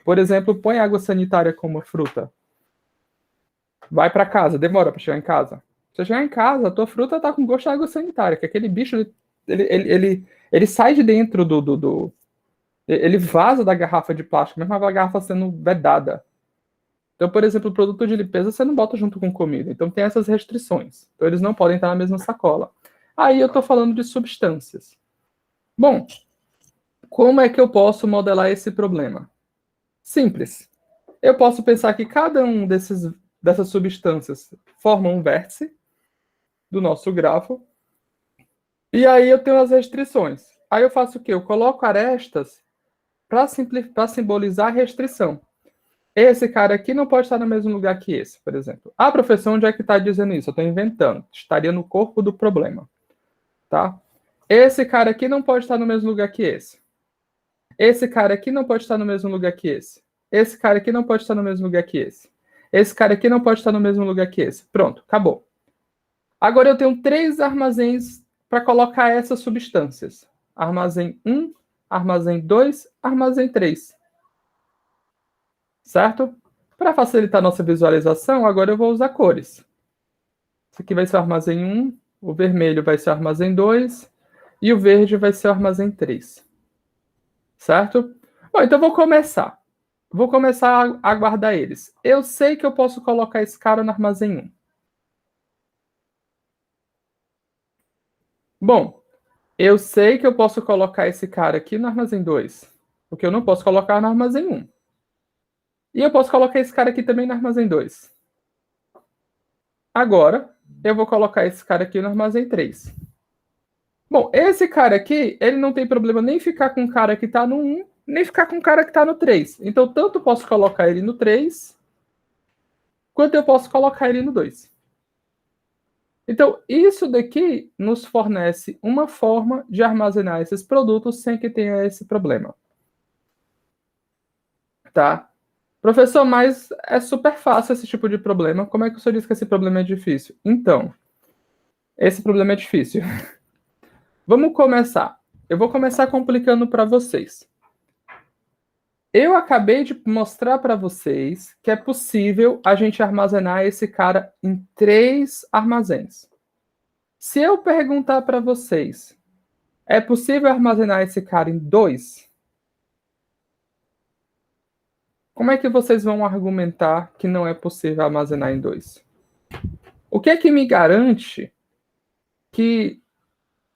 Por exemplo, põe água sanitária como fruta. Vai para casa, demora para chegar em casa. Você chegar em casa, a tua fruta tá com gosto de água sanitária, que aquele bicho, ele sai de dentro ele vaza da garrafa de plástico, mesmo a garrafa sendo vedada. Então, por exemplo, o produto de limpeza você não bota junto com comida. Então tem essas restrições. Então eles não podem estar na mesma sacola. Aí eu estou falando de substâncias. Bom, como é que eu posso modelar esse problema? Simples. Eu posso pensar que cada um dessas substâncias forma um vértice do nosso grafo. E aí eu tenho as restrições. Aí eu faço o quê? Eu coloco arestas para simbolizar a restrição. Esse cara aqui não pode estar no mesmo lugar que esse, por exemplo. Ah, professor, onde é que está dizendo isso? Eu estou inventando. Estaria no corpo do problema. Tá? Esse cara aqui não pode estar no mesmo lugar que esse. Esse cara aqui não pode estar no mesmo lugar que esse. Esse cara aqui não pode estar no mesmo lugar que esse. Esse cara aqui não pode estar no mesmo lugar que esse. Pronto, acabou. Agora eu tenho 3 armazéns para colocar essas substâncias. Armazém 1, armazém 2, armazém 3. Certo? Para facilitar nossa visualização, agora eu vou usar cores. Isso aqui vai ser o armazém 1, o vermelho vai ser o armazém 2 e o verde vai ser o armazém 3. Certo? Bom, então vou começar. Vou começar a guardar eles. Eu sei que eu posso colocar esse cara no armazém 1. Bom, Eu sei que eu posso colocar esse cara aqui no armazém 2, porque eu não posso colocar no armazém 1. E eu posso colocar esse cara aqui também no armazém 2. Agora, eu vou colocar esse cara aqui no armazém 3. Bom, esse cara aqui, ele não tem problema nem ficar com o cara que está no 1, nem ficar com o cara que está no 3. Então, tanto posso colocar ele no 3, quanto eu posso colocar ele no 2. Então, isso daqui nos fornece uma forma de armazenar esses produtos sem que tenha esse problema. Tá? Professor, mas é super fácil esse tipo de problema. Como é que o senhor diz que esse problema é difícil? Então, esse problema é difícil. Vamos começar. Eu vou começar complicando para vocês. Eu acabei de mostrar para vocês que é possível a gente armazenar esse cara em 3 armazéns. Se eu perguntar para vocês, é possível armazenar esse cara em 2? Como é que vocês vão argumentar que não é possível armazenar em 2? O que é que me garante que,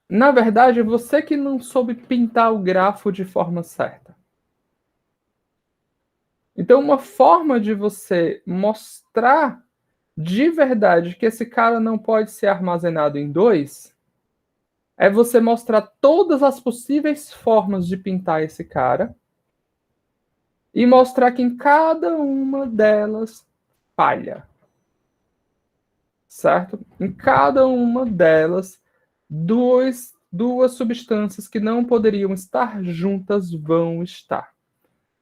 na verdade, você que não soube pintar o grafo de forma certa? Então, uma forma de você mostrar de verdade que esse cara não pode ser armazenado em 2 é você mostrar todas as possíveis formas de pintar esse cara e mostrar que em cada uma delas falha. Certo? Em cada uma delas, duas substâncias que não poderiam estar juntas vão estar.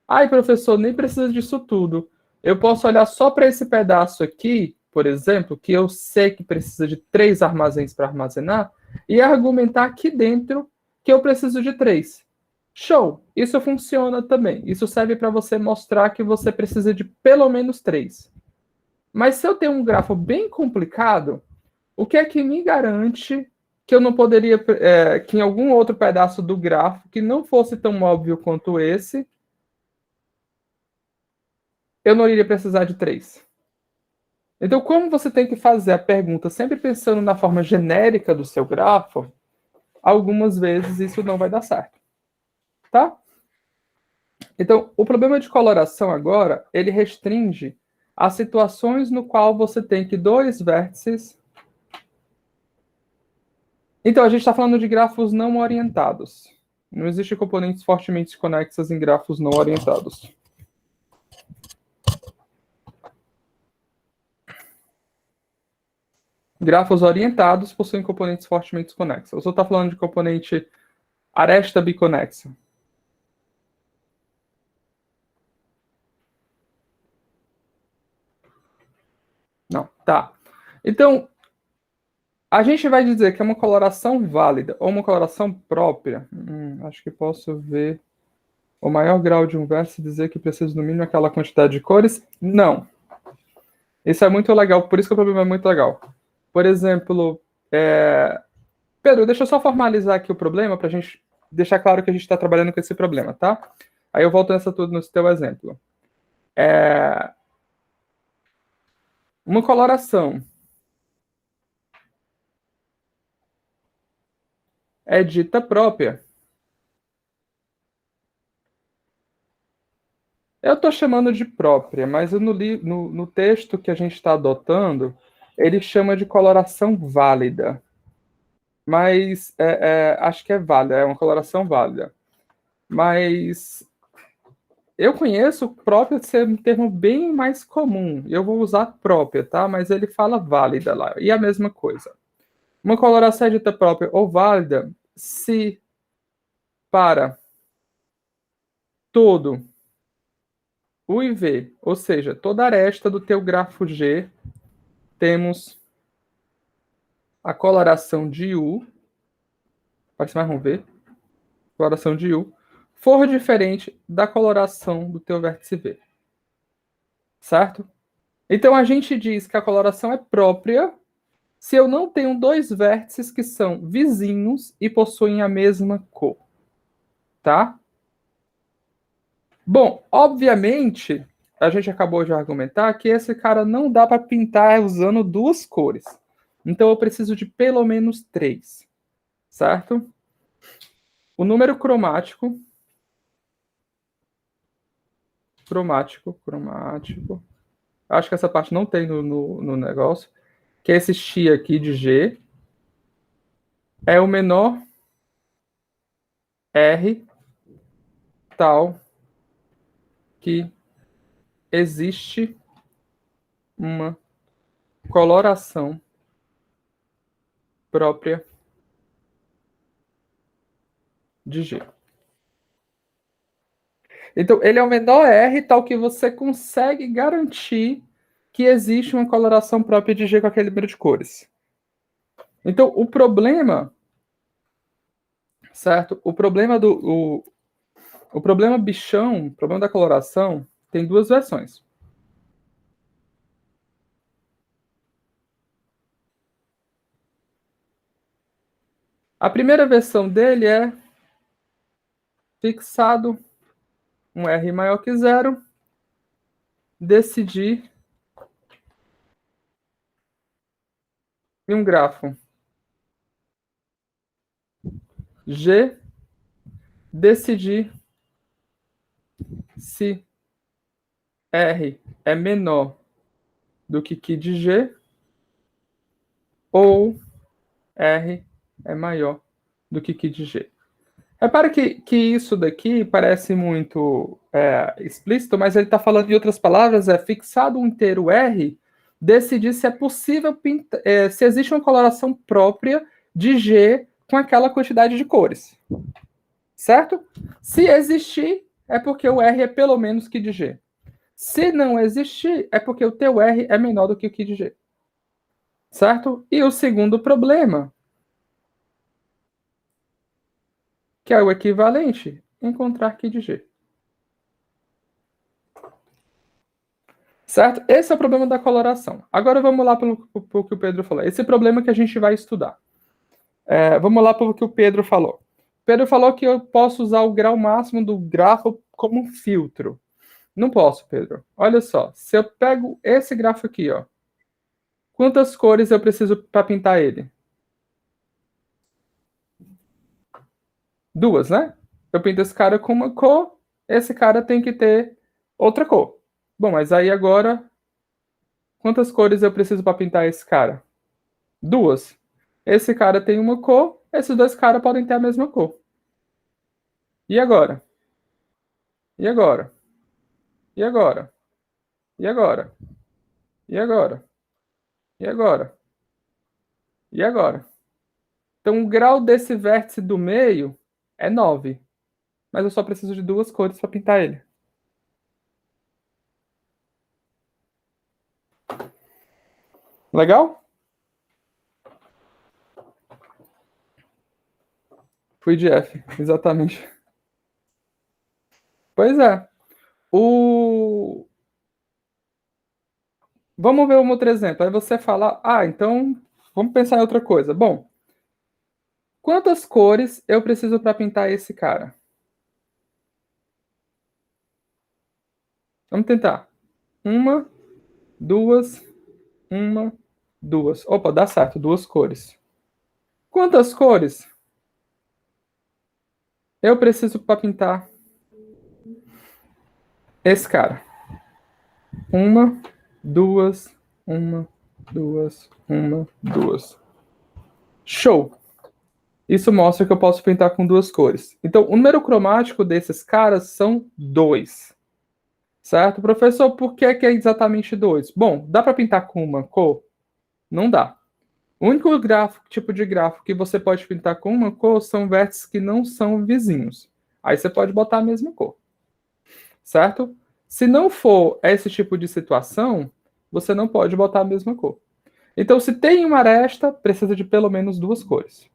Ai, professor, nem precisa disso tudo. Eu posso olhar só para esse pedaço aqui, por exemplo, que eu sei que precisa de 3 armazéns para armazenar, e argumentar aqui dentro que eu preciso de 3. Show! Isso funciona também. Isso serve para você mostrar que você precisa de pelo menos 3. Mas se eu tenho um grafo bem complicado, o que é que me garante que eu não poderia, que em algum outro pedaço do grafo, que não fosse tão óbvio quanto esse, eu não iria precisar de 3? Então, como você tem que fazer a pergunta sempre pensando na forma genérica do seu grafo, algumas vezes isso não vai dar certo. Tá? Então, o problema de coloração agora, ele restringe a situações no qual você tem que 2 vértices. Então, a gente está falando de grafos não orientados. Não existe componentes fortemente conexas em grafos não orientados. Grafos orientados possuem componentes fortemente conexos. Eu só está falando de componente aresta biconexa. Não, tá. Então, a gente vai dizer que é uma coloração válida ou uma coloração própria. Acho que posso ver o maior grau de um verso e dizer que preciso no mínimo aquela quantidade de cores. Não. Isso é muito legal, por isso que o problema é muito legal. Por exemplo, Pedro, deixa eu só formalizar aqui o problema para a gente deixar claro que a gente está trabalhando com esse problema, tá? Aí eu volto nessa tudo no teu exemplo. Uma coloração é dita própria. Eu estou chamando de própria, mas no texto que a gente está adotando, ele chama de coloração válida. Mas acho que é válida, é uma coloração válida. Mas eu conheço própria ser um termo bem mais comum. Eu vou usar própria, tá? Mas ele fala válida lá. E a mesma coisa. Uma coloração é dita própria ou válida se para todo o IV, ou seja, toda aresta do teu grafo G, temos a coloração de U, parece mais um V, coloração de U, for diferente da coloração do teu vértice V. Certo? Então a gente diz que a coloração é própria se eu não tenho 2 vértices que são vizinhos e possuem a mesma cor. Tá? Bom, obviamente, a gente acabou de argumentar que esse cara não dá para pintar usando 2 cores. Então eu preciso de pelo menos 3. Certo? o número cromático, acho que essa parte não tem no negócio, que é esse X aqui de G, é o menor R tal que existe uma coloração própria de G. Então, ele é o menor R tal que você consegue garantir que existe uma coloração própria de G com aquele número de cores. Então, o problema, certo? O problema o problema bichão, o problema da coloração, tem duas versões. A primeira versão dele é fixado um R maior que zero, decidir em um grafo G, decidir se R é menor do que Q de G ou R é maior do que Q de G. Repara que isso daqui parece muito explícito, mas ele está falando, em outras palavras, é fixado um inteiro R, decidir se é possível pintar, se existe uma coloração própria de G com aquela quantidade de cores. Certo? Se existir, é porque o R é pelo menos que de G. Se não existir, é porque o teu R é menor do que o Q de G. Certo? E o segundo problema, que é o equivalente, encontrar Q de G. Certo? Esse é o problema da coloração. Agora vamos lá para o que o Pedro falou. Esse problema que a gente vai estudar. Vamos lá para o que o Pedro falou. Pedro falou que eu posso usar o grau máximo do grafo como um filtro. Não posso, Pedro. Olha só. Se eu pego esse grafo aqui, ó, quantas cores eu preciso para pintar ele? 2, né? Eu pinto esse cara com uma cor, esse cara tem que ter outra cor. Bom, mas aí agora, quantas cores eu preciso para pintar esse cara? 2. Esse cara tem uma cor, esses dois caras podem ter a mesma cor. E agora? E agora? E agora? E agora? E agora? E agora? E agora? Então, o grau desse vértice do meio é 9. Mas eu só preciso de 2 cores para pintar ele. Legal? Fui de F, exatamente. Pois é. Vamos ver um outro exemplo. Aí você fala, então vamos pensar em outra coisa. Bom, quantas cores eu preciso para pintar esse cara? Vamos tentar. Uma, duas, uma, duas. Opa, dá certo, 2 cores. Quantas cores eu preciso para pintar esse cara? Uma, duas, uma, duas, uma, duas. Show! Isso mostra que eu posso pintar com 2 cores. Então, o número cromático desses caras são 2. Certo? Professor, por que é exatamente 2? Bom, dá para pintar com uma cor? Não dá. O único tipo de gráfico que você pode pintar com uma cor são vértices que não são vizinhos. Aí você pode botar a mesma cor. Certo? Se não for esse tipo de situação, você não pode botar a mesma cor. Então, se tem uma aresta, precisa de pelo menos 2 cores.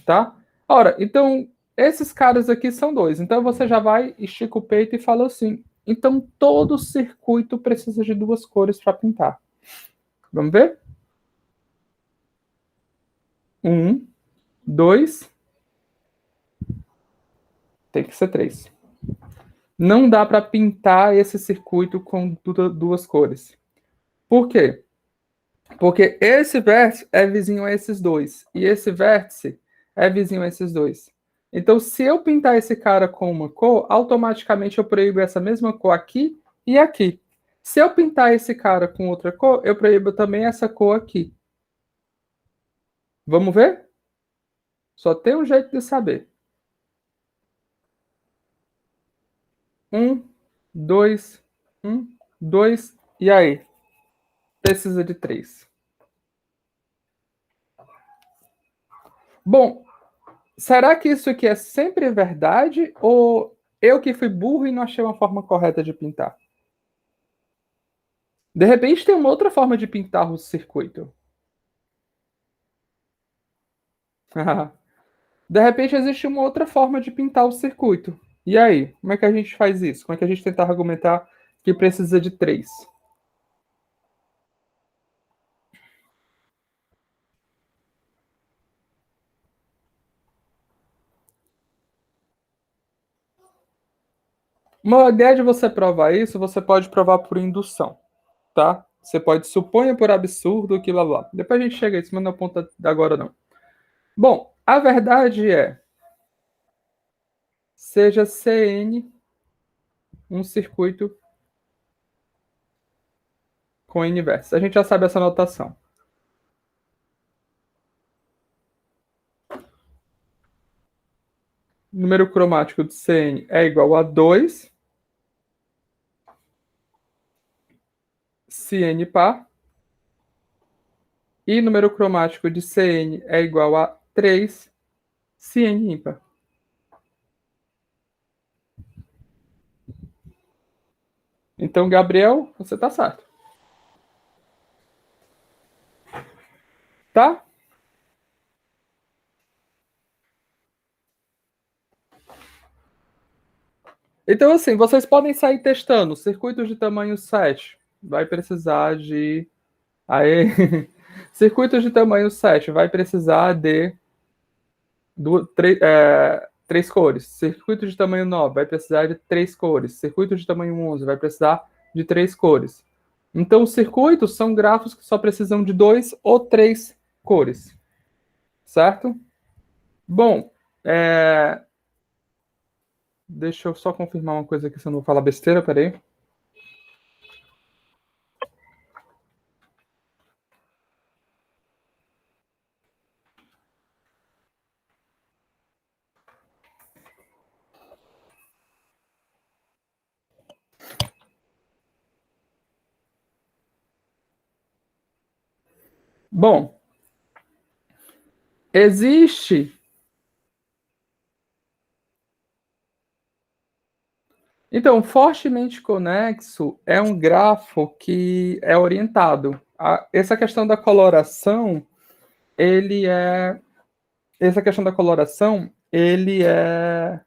Tá? Ora, então, esses caras aqui são 2. Então, você já vai, estica o peito e fala assim: então, todo circuito precisa de 2 cores para pintar. Vamos ver? 1, 2. Tem que ser 3. Não dá para pintar esse circuito com 2 cores. Por quê? Porque esse vértice é vizinho a esses dois. E esse vértice é vizinho a esses dois. Então, se eu pintar esse cara com uma cor, automaticamente eu proíbo essa mesma cor aqui e aqui. Se eu pintar esse cara com outra cor, eu proíbo também essa cor aqui. Vamos ver? Só tem um jeito de saber. 1, 2, 1, 2. E aí? Precisa de 3. Bom, será que isso aqui é sempre verdade? Ou eu que fui burro e não achei uma forma correta de pintar? De repente tem uma outra forma de pintar o circuito. De repente existe uma outra forma de pintar o circuito. E aí, como é que a gente faz isso? Como é que a gente tenta argumentar que precisa de 3? Uma ideia de você provar isso, você pode provar por indução, tá? Você pode supor por absurdo que lá lá. Depois a gente chega a isso, mas não aponta agora não. Bom, a verdade é, seja CN um circuito com N versos. A gente já sabe essa notação. O número cromático de CN é igual a 2 CN par. E número cromático de Cn é igual a 3 Cn ímpar. Então, Gabriel, você tá certo. Tá? Então, assim, vocês podem sair testando. Circuitos de tamanho 7. Vai precisar de. Aí. Circuitos de tamanho 7. Vai precisar de. Três cores. Circuito de tamanho 9 vai precisar de 3 cores. Circuito de tamanho 11 vai precisar de 3 cores. Então, os circuitos são grafos que só precisam de 2 ou 3 cores. Certo? Bom, deixa eu só confirmar uma coisa aqui, se eu não vou falar besteira, peraí. Bom, existe. Então, fortemente conexo é um grafo que é orientado. Essa questão da coloração, ele é. Essa questão da coloração, ele é.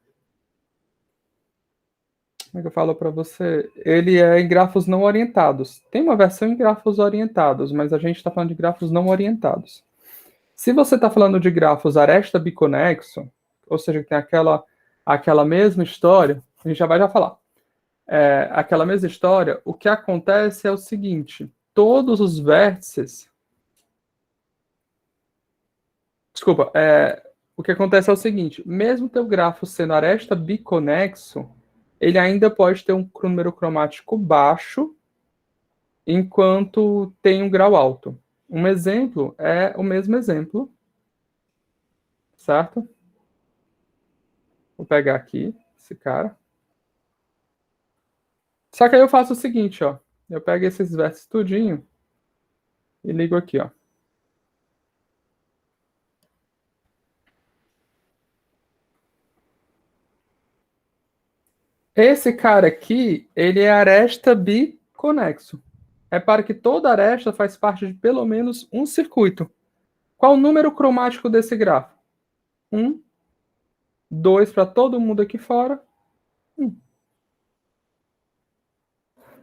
Como é que eu falo para você? Ele é em grafos não orientados. Tem uma versão em grafos orientados, mas a gente está falando de grafos não orientados. Se você está falando de grafos aresta biconexo, ou seja, que tem aquela mesma história, a gente já vai já falar. Aquela mesma história, o que acontece é o seguinte: todos os vértices. Desculpa, o que acontece é o seguinte: mesmo teu grafo sendo aresta biconexo, ele ainda pode ter um número cromático baixo, enquanto tem um grau alto. Um exemplo é o mesmo exemplo, certo? Vou pegar aqui esse cara. Só que aí eu faço o seguinte, ó. Eu pego esses vértices tudinho e ligo aqui, ó. Esse cara aqui, ele é aresta biconexo. Repare que toda aresta faz parte de pelo menos um circuito. Qual o número cromático desse grafo? 1, 2 para todo mundo aqui fora. 1.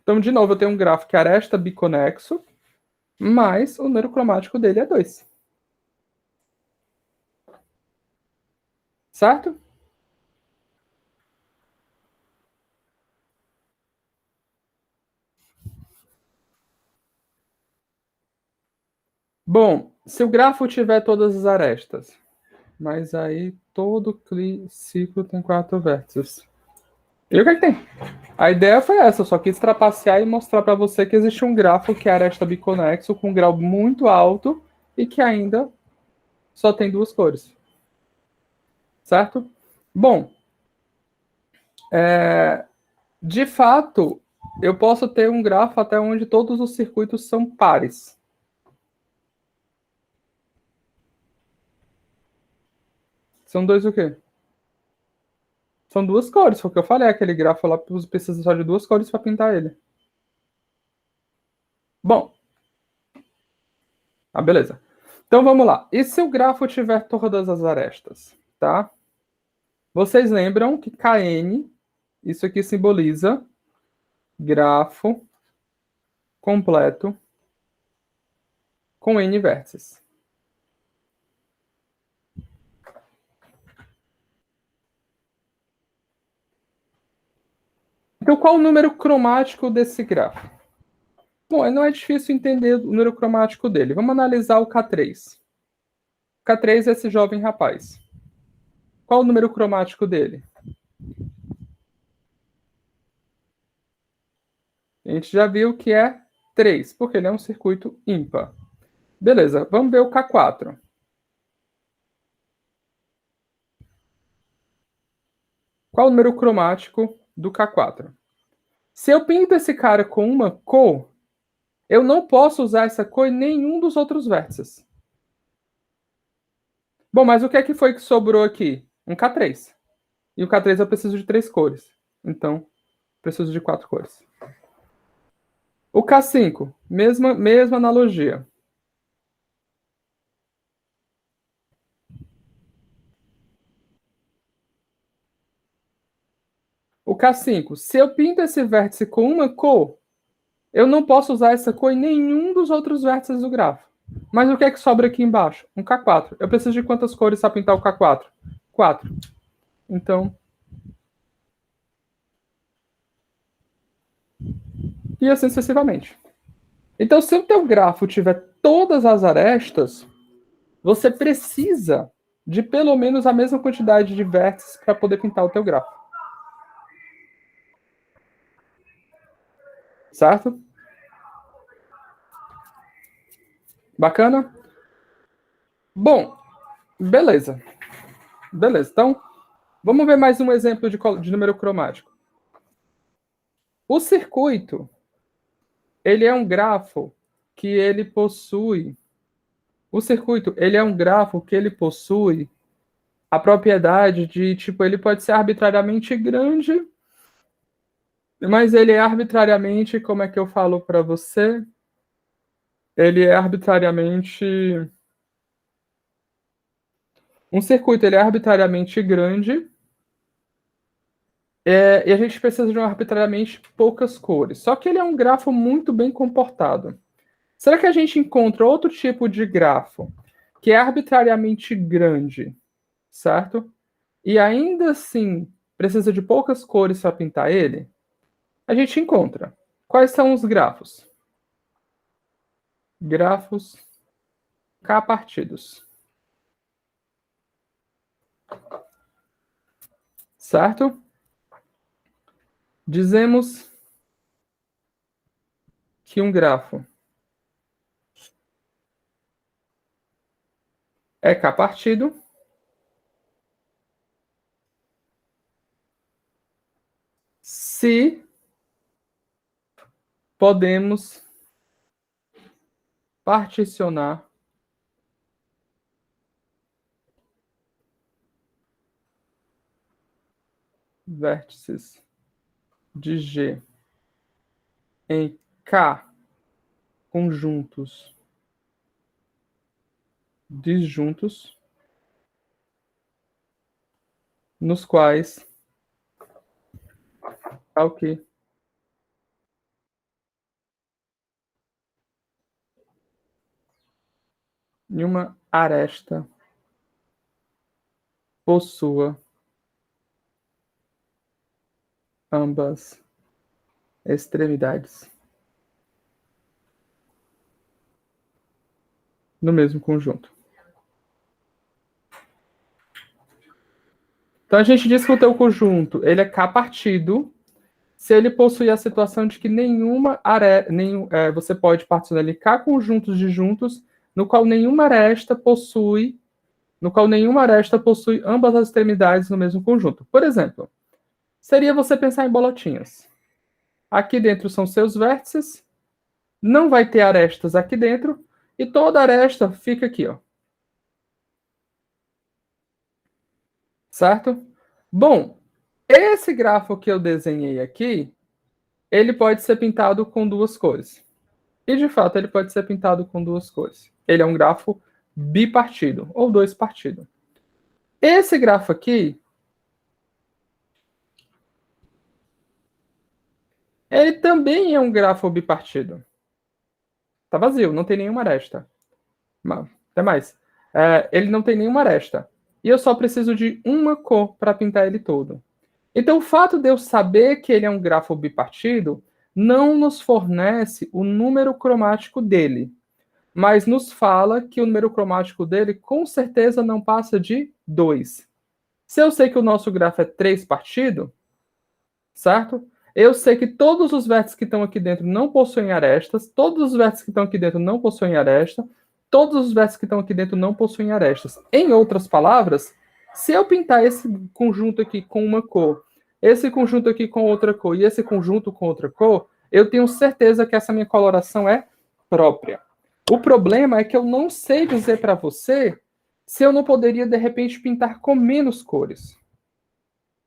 Então, de novo, eu tenho um grafo que é aresta biconexo, mas o número cromático dele é 2. Certo? Bom, se o grafo tiver todas as arestas, mas aí todo ciclo tem 4 vértices. E o que é que tem? A ideia foi essa, eu só quis trapacear e mostrar para você que existe um grafo que é aresta biconexo com um grau muito alto e que ainda só tem 2 cores. Certo? Bom, de fato, eu posso ter um grafo até onde todos os circuitos são pares. São 2 o quê? São 2 cores, foi o que eu falei, aquele grafo lá precisa só de 2 cores para pintar ele. Bom, beleza. Então vamos lá. E se o grafo tiver todas as arestas, tá? Vocês lembram que Kn, isso aqui simboliza grafo completo com n vértices. Então qual o número cromático desse grafo? Bom, não é difícil entender o número cromático dele. Vamos analisar o K3. O K3 é esse jovem rapaz. Qual o número cromático dele? A gente já viu que é 3, porque ele é um circuito ímpar. Beleza, vamos ver o K4. Qual o número cromático do K4? Se eu pinto esse cara com uma cor, eu não posso usar essa cor em nenhum dos outros vértices. Bom, mas o que é que foi que sobrou aqui? Um K3. E o K3 eu preciso de 3 cores. Então, preciso de 4 cores. O K5, mesma analogia. O K5, se eu pinto esse vértice com uma cor, eu não posso usar essa cor em nenhum dos outros vértices do grafo. Mas o que é que sobra aqui embaixo? Um K4. Eu preciso de quantas cores para pintar o K4? 4. Então, e assim sucessivamente. Então, se o teu grafo tiver todas as arestas, você precisa de pelo menos a mesma quantidade de vértices para poder pintar o teu grafo. Certo? Bacana? Bom, beleza. Beleza. Então, vamos ver mais um exemplo de número cromático. O circuito, ele é um grafo que ele possui. O circuito, ele é um grafo que ele possui a propriedade de, tipo, ele pode ser arbitrariamente grande, mas ele é arbitrariamente, como é que eu falo para você? Ele é arbitrariamente. Um circuito ele é arbitrariamente grande e a gente precisa de arbitrariamente poucas cores. Só que ele é um grafo muito bem comportado. Será que a gente encontra outro tipo de grafo que é arbitrariamente grande, certo? E ainda assim precisa de poucas cores para pintar ele? A gente encontra. Quais são os grafos? Grafos K-partidos. Certo? Dizemos que um grafo é K-partido se podemos particionar vértices de G em K conjuntos disjuntos, nos quais o que nenhuma aresta possua ambas extremidades no mesmo conjunto. Então a gente diz que o teu conjunto ele é K-partido se ele possui a situação de que você pode particionar ele K conjuntos disjuntos no qual nenhuma aresta possui ambas as extremidades no mesmo conjunto. Por exemplo, seria você pensar em bolotinhas. Aqui dentro são seus vértices, não vai ter arestas aqui dentro, e toda aresta fica aqui, ó. Certo? Bom, esse grafo que eu desenhei aqui, ele pode ser pintado com duas cores. E, de fato, ele pode ser pintado com duas cores. Ele é um grafo bipartido, ou dois partido. Esse grafo aqui, ele também é um grafo bipartido. Tá vazio, não tem nenhuma aresta. Até mais. Ele não tem nenhuma aresta. E eu só preciso de uma cor para pintar ele todo. Então, o fato de eu saber que ele é um grafo bipartido não nos fornece o número cromático dele, mas nos fala que o número cromático dele com certeza não passa de 2. Se eu sei que o nosso grafo é 3 partido, certo? Eu sei que todos os vértices que estão aqui dentro não possuem arestas, todos os vértices que estão aqui dentro não possuem aresta, todos os vértices que estão aqui dentro não possuem arestas. Em outras palavras, se eu pintar esse conjunto aqui com uma cor, esse conjunto aqui com outra cor e esse conjunto com outra cor, eu tenho certeza que essa minha coloração é própria. O problema é que eu não sei dizer para você se eu não poderia, de repente, pintar com menos cores.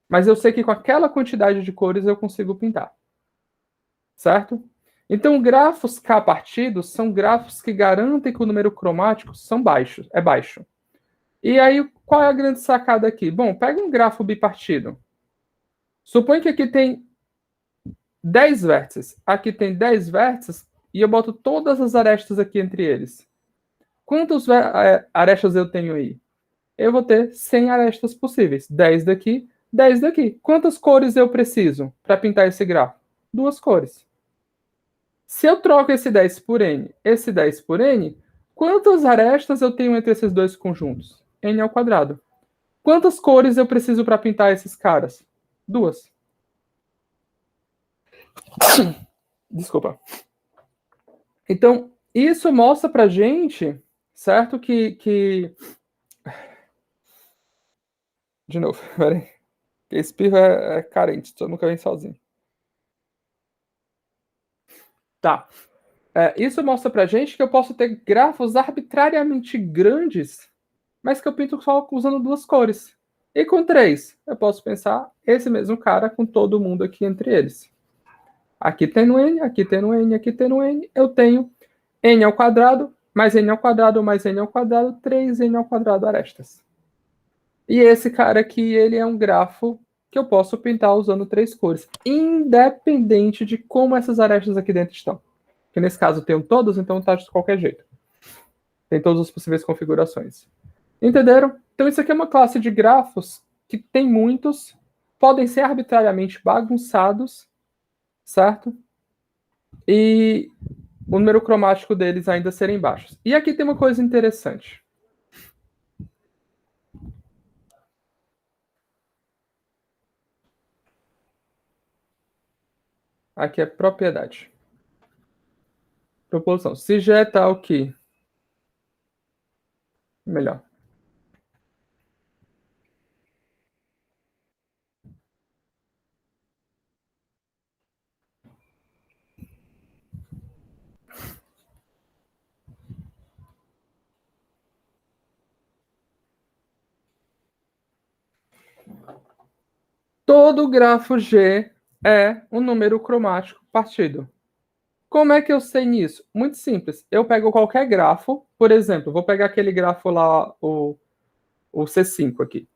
Mas eu sei que com aquela quantidade de cores eu consigo pintar. Certo? Então, grafos K-partidos são grafos que garantem que o número cromático é baixo. E aí, qual é a grande sacada aqui? Bom, pega um grafo bipartido. Supõe que aqui tem 10 vértices. Aqui tem 10 vértices e eu boto todas as arestas aqui entre eles. Quantas arestas eu tenho aí? Eu vou ter 100 arestas possíveis. 10 daqui, 10 daqui. Quantas cores eu preciso para pintar esse grafo? 2 cores. Se eu troco esse 10 por N, esse 10 por N, quantas arestas eu tenho entre esses dois conjuntos? N ao quadrado. Quantas cores eu preciso para pintar esses caras? 2. Desculpa. Então, isso mostra pra gente, certo? De novo, peraí. Espirro é carente, só nunca vem sozinho. Tá. Isso mostra pra gente que eu posso ter grafos arbitrariamente grandes, mas que eu pinto só usando 2 cores. E com 3, eu posso pensar esse mesmo cara com todo mundo aqui entre eles. Aqui tem no N, aqui tem no N, aqui tem no N, eu tenho N ao quadrado, mais N ao quadrado, mais N ao quadrado, 3N ao quadrado arestas. E esse cara aqui, ele é um grafo que eu posso pintar usando 3 cores, independente de como essas arestas aqui dentro estão. Que nesse caso eu tenho todas, então tá de qualquer jeito. Tem todas as possíveis configurações. Entenderam? Então isso aqui é uma classe de grafos que tem muitos, podem ser arbitrariamente bagunçados, certo? E o número cromático deles ainda serem baixos. E aqui tem uma coisa interessante. Aqui é propriedade. Proposição. Se G é tal que... Melhor. Todo grafo G é um número cromático partido. Como é que eu sei nisso? Muito simples. Eu pego qualquer grafo, por exemplo, vou pegar aquele grafo lá, o C5 aqui.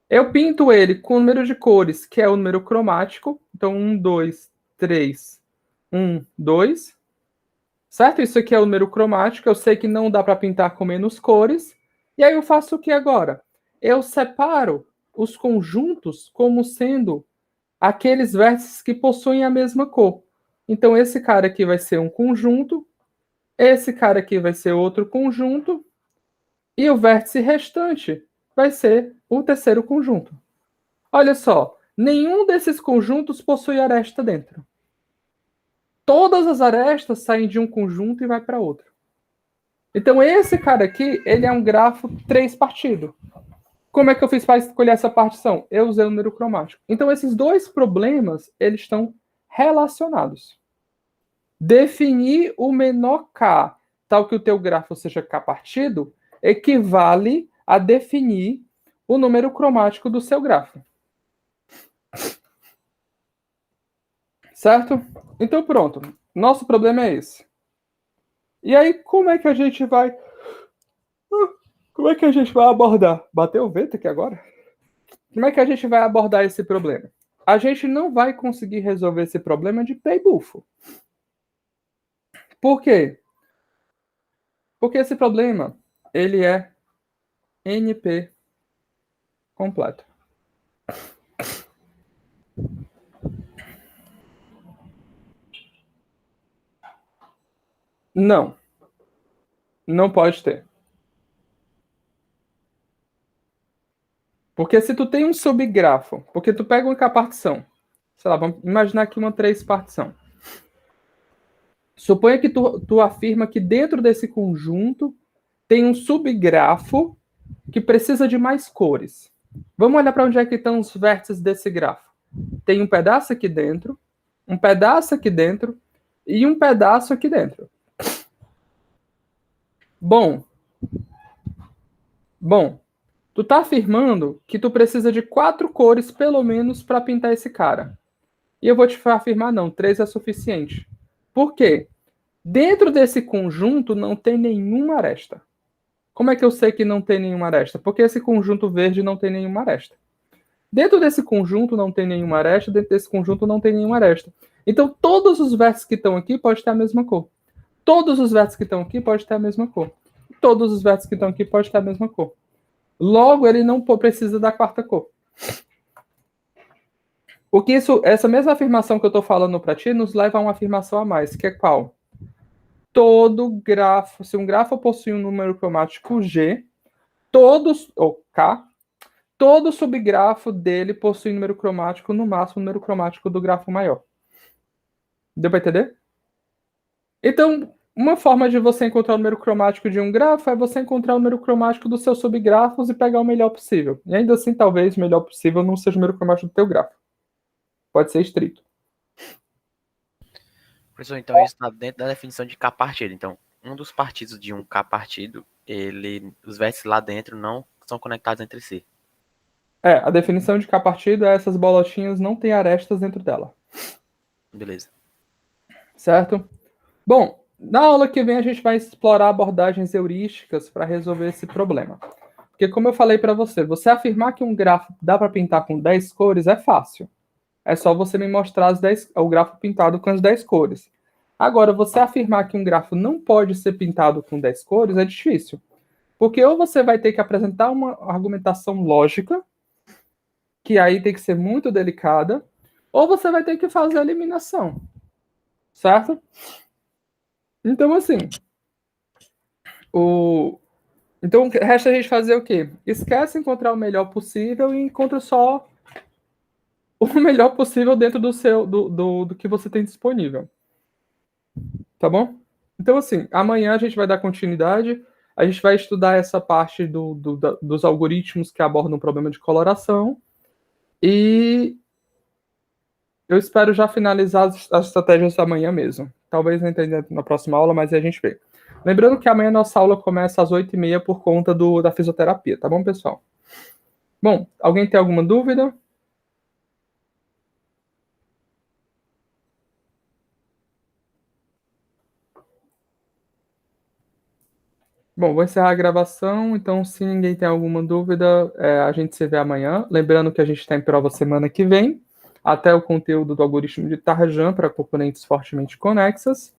Eu pinto ele com o número de cores, que é o número cromático. Então, 1, 2, 3, 1, 2. Certo? Isso aqui é o número cromático. Eu sei que não dá para pintar com menos cores. E aí eu faço o que agora? Eu separo os conjuntos como sendo aqueles vértices que possuem a mesma cor. Então, esse cara aqui vai ser um conjunto, esse cara aqui vai ser outro conjunto, e o vértice restante vai ser o terceiro conjunto. Olha só, nenhum desses conjuntos possui aresta dentro. Todas as arestas saem de um conjunto e vai para outro. Então, esse cara aqui, ele é um grafo 3-partido. Como é que eu fiz para escolher essa partição? Eu usei o número cromático. Então, esses dois problemas, eles estão relacionados. Definir o menor K, tal que o teu grafo seja K-partido, equivale a definir o número cromático do seu grafo. Certo? Então, pronto. Nosso problema é esse. E aí, como é que a gente vai... Como é que a gente vai abordar? Bateu o vento aqui agora? Como é que a gente vai abordar esse problema? A gente não vai conseguir resolver esse problema de pé e bufo. Por quê? Porque esse problema, ele é NP completo. Não. Não pode ter. Porque se tu tem um subgrafo, porque tu pega uma partição, sei lá, vamos imaginar aqui uma 3-partição. Suponha que tu afirma que dentro desse conjunto tem um subgrafo que precisa de mais cores. Vamos olhar para onde é que estão os vértices desse grafo. Tem um pedaço aqui dentro, um pedaço aqui dentro e um pedaço aqui dentro. Bom, tu tá afirmando que tu precisa de 4 cores pelo menos para pintar esse cara. E eu vou te afirmar não, 3 é suficiente. Por quê? Dentro desse conjunto não tem nenhuma aresta. Como é que eu sei que não tem nenhuma aresta? Porque esse conjunto verde não tem nenhuma aresta. Dentro desse conjunto não tem nenhuma aresta, dentro desse conjunto não tem nenhuma aresta. Então, todos os vértices que estão aqui podem ter a mesma cor. Todos os vértices que estão aqui podem ter a mesma cor. Todos os vértices que estão aqui podem ter a mesma cor. Logo, ele não precisa da quarta cor. O que essa mesma afirmação que eu estou falando para ti nos leva a uma afirmação a mais, que é qual? Todo grafo, se um grafo possui um número cromático G, ou K, todo subgrafo dele possui número cromático, no máximo número cromático do grafo maior. Deu para entender? Então, uma forma de você encontrar o número cromático de um grafo é você encontrar o número cromático dos seus subgrafos e pegar o melhor possível. E ainda assim, talvez o melhor possível não seja o número cromático do teu grafo. Pode ser estrito. Professor, então isso está dentro da definição de K-partido. Então, um dos partidos de um K-partido, os vértices lá dentro não são conectados entre si. A definição de K-partido é essas bolotinhas não têm arestas dentro dela. Beleza. Certo? Bom, na aula que vem a gente vai explorar abordagens heurísticas para resolver esse problema. Porque como eu falei para você afirmar que um grafo dá para pintar com 10 cores é fácil. É só você me mostrar o grafo pintado com as 10 cores. Agora, você afirmar que um grafo não pode ser pintado com 10 cores é difícil. Porque ou você vai ter que apresentar uma argumentação lógica, que aí tem que ser muito delicada, ou você vai ter que fazer a eliminação. Certo? Então, assim, então resta a gente fazer o quê? Esquece encontrar o melhor possível e encontra só o melhor possível dentro do que você tem disponível. Tá bom? Então, assim, amanhã a gente vai dar continuidade, a gente vai estudar essa parte dos algoritmos que abordam o problema de coloração e eu espero já finalizar as estratégias amanhã mesmo. Talvez não entenda na próxima aula, mas aí a gente vê. Lembrando que amanhã nossa aula começa às 8h30 por conta da fisioterapia, tá bom, pessoal? Bom, alguém tem alguma dúvida? Bom, vou encerrar a gravação, então se ninguém tem alguma dúvida, a gente se vê amanhã. Lembrando que a gente está em prova semana que vem, até o conteúdo do algoritmo de Tarjan para componentes fortemente conexas.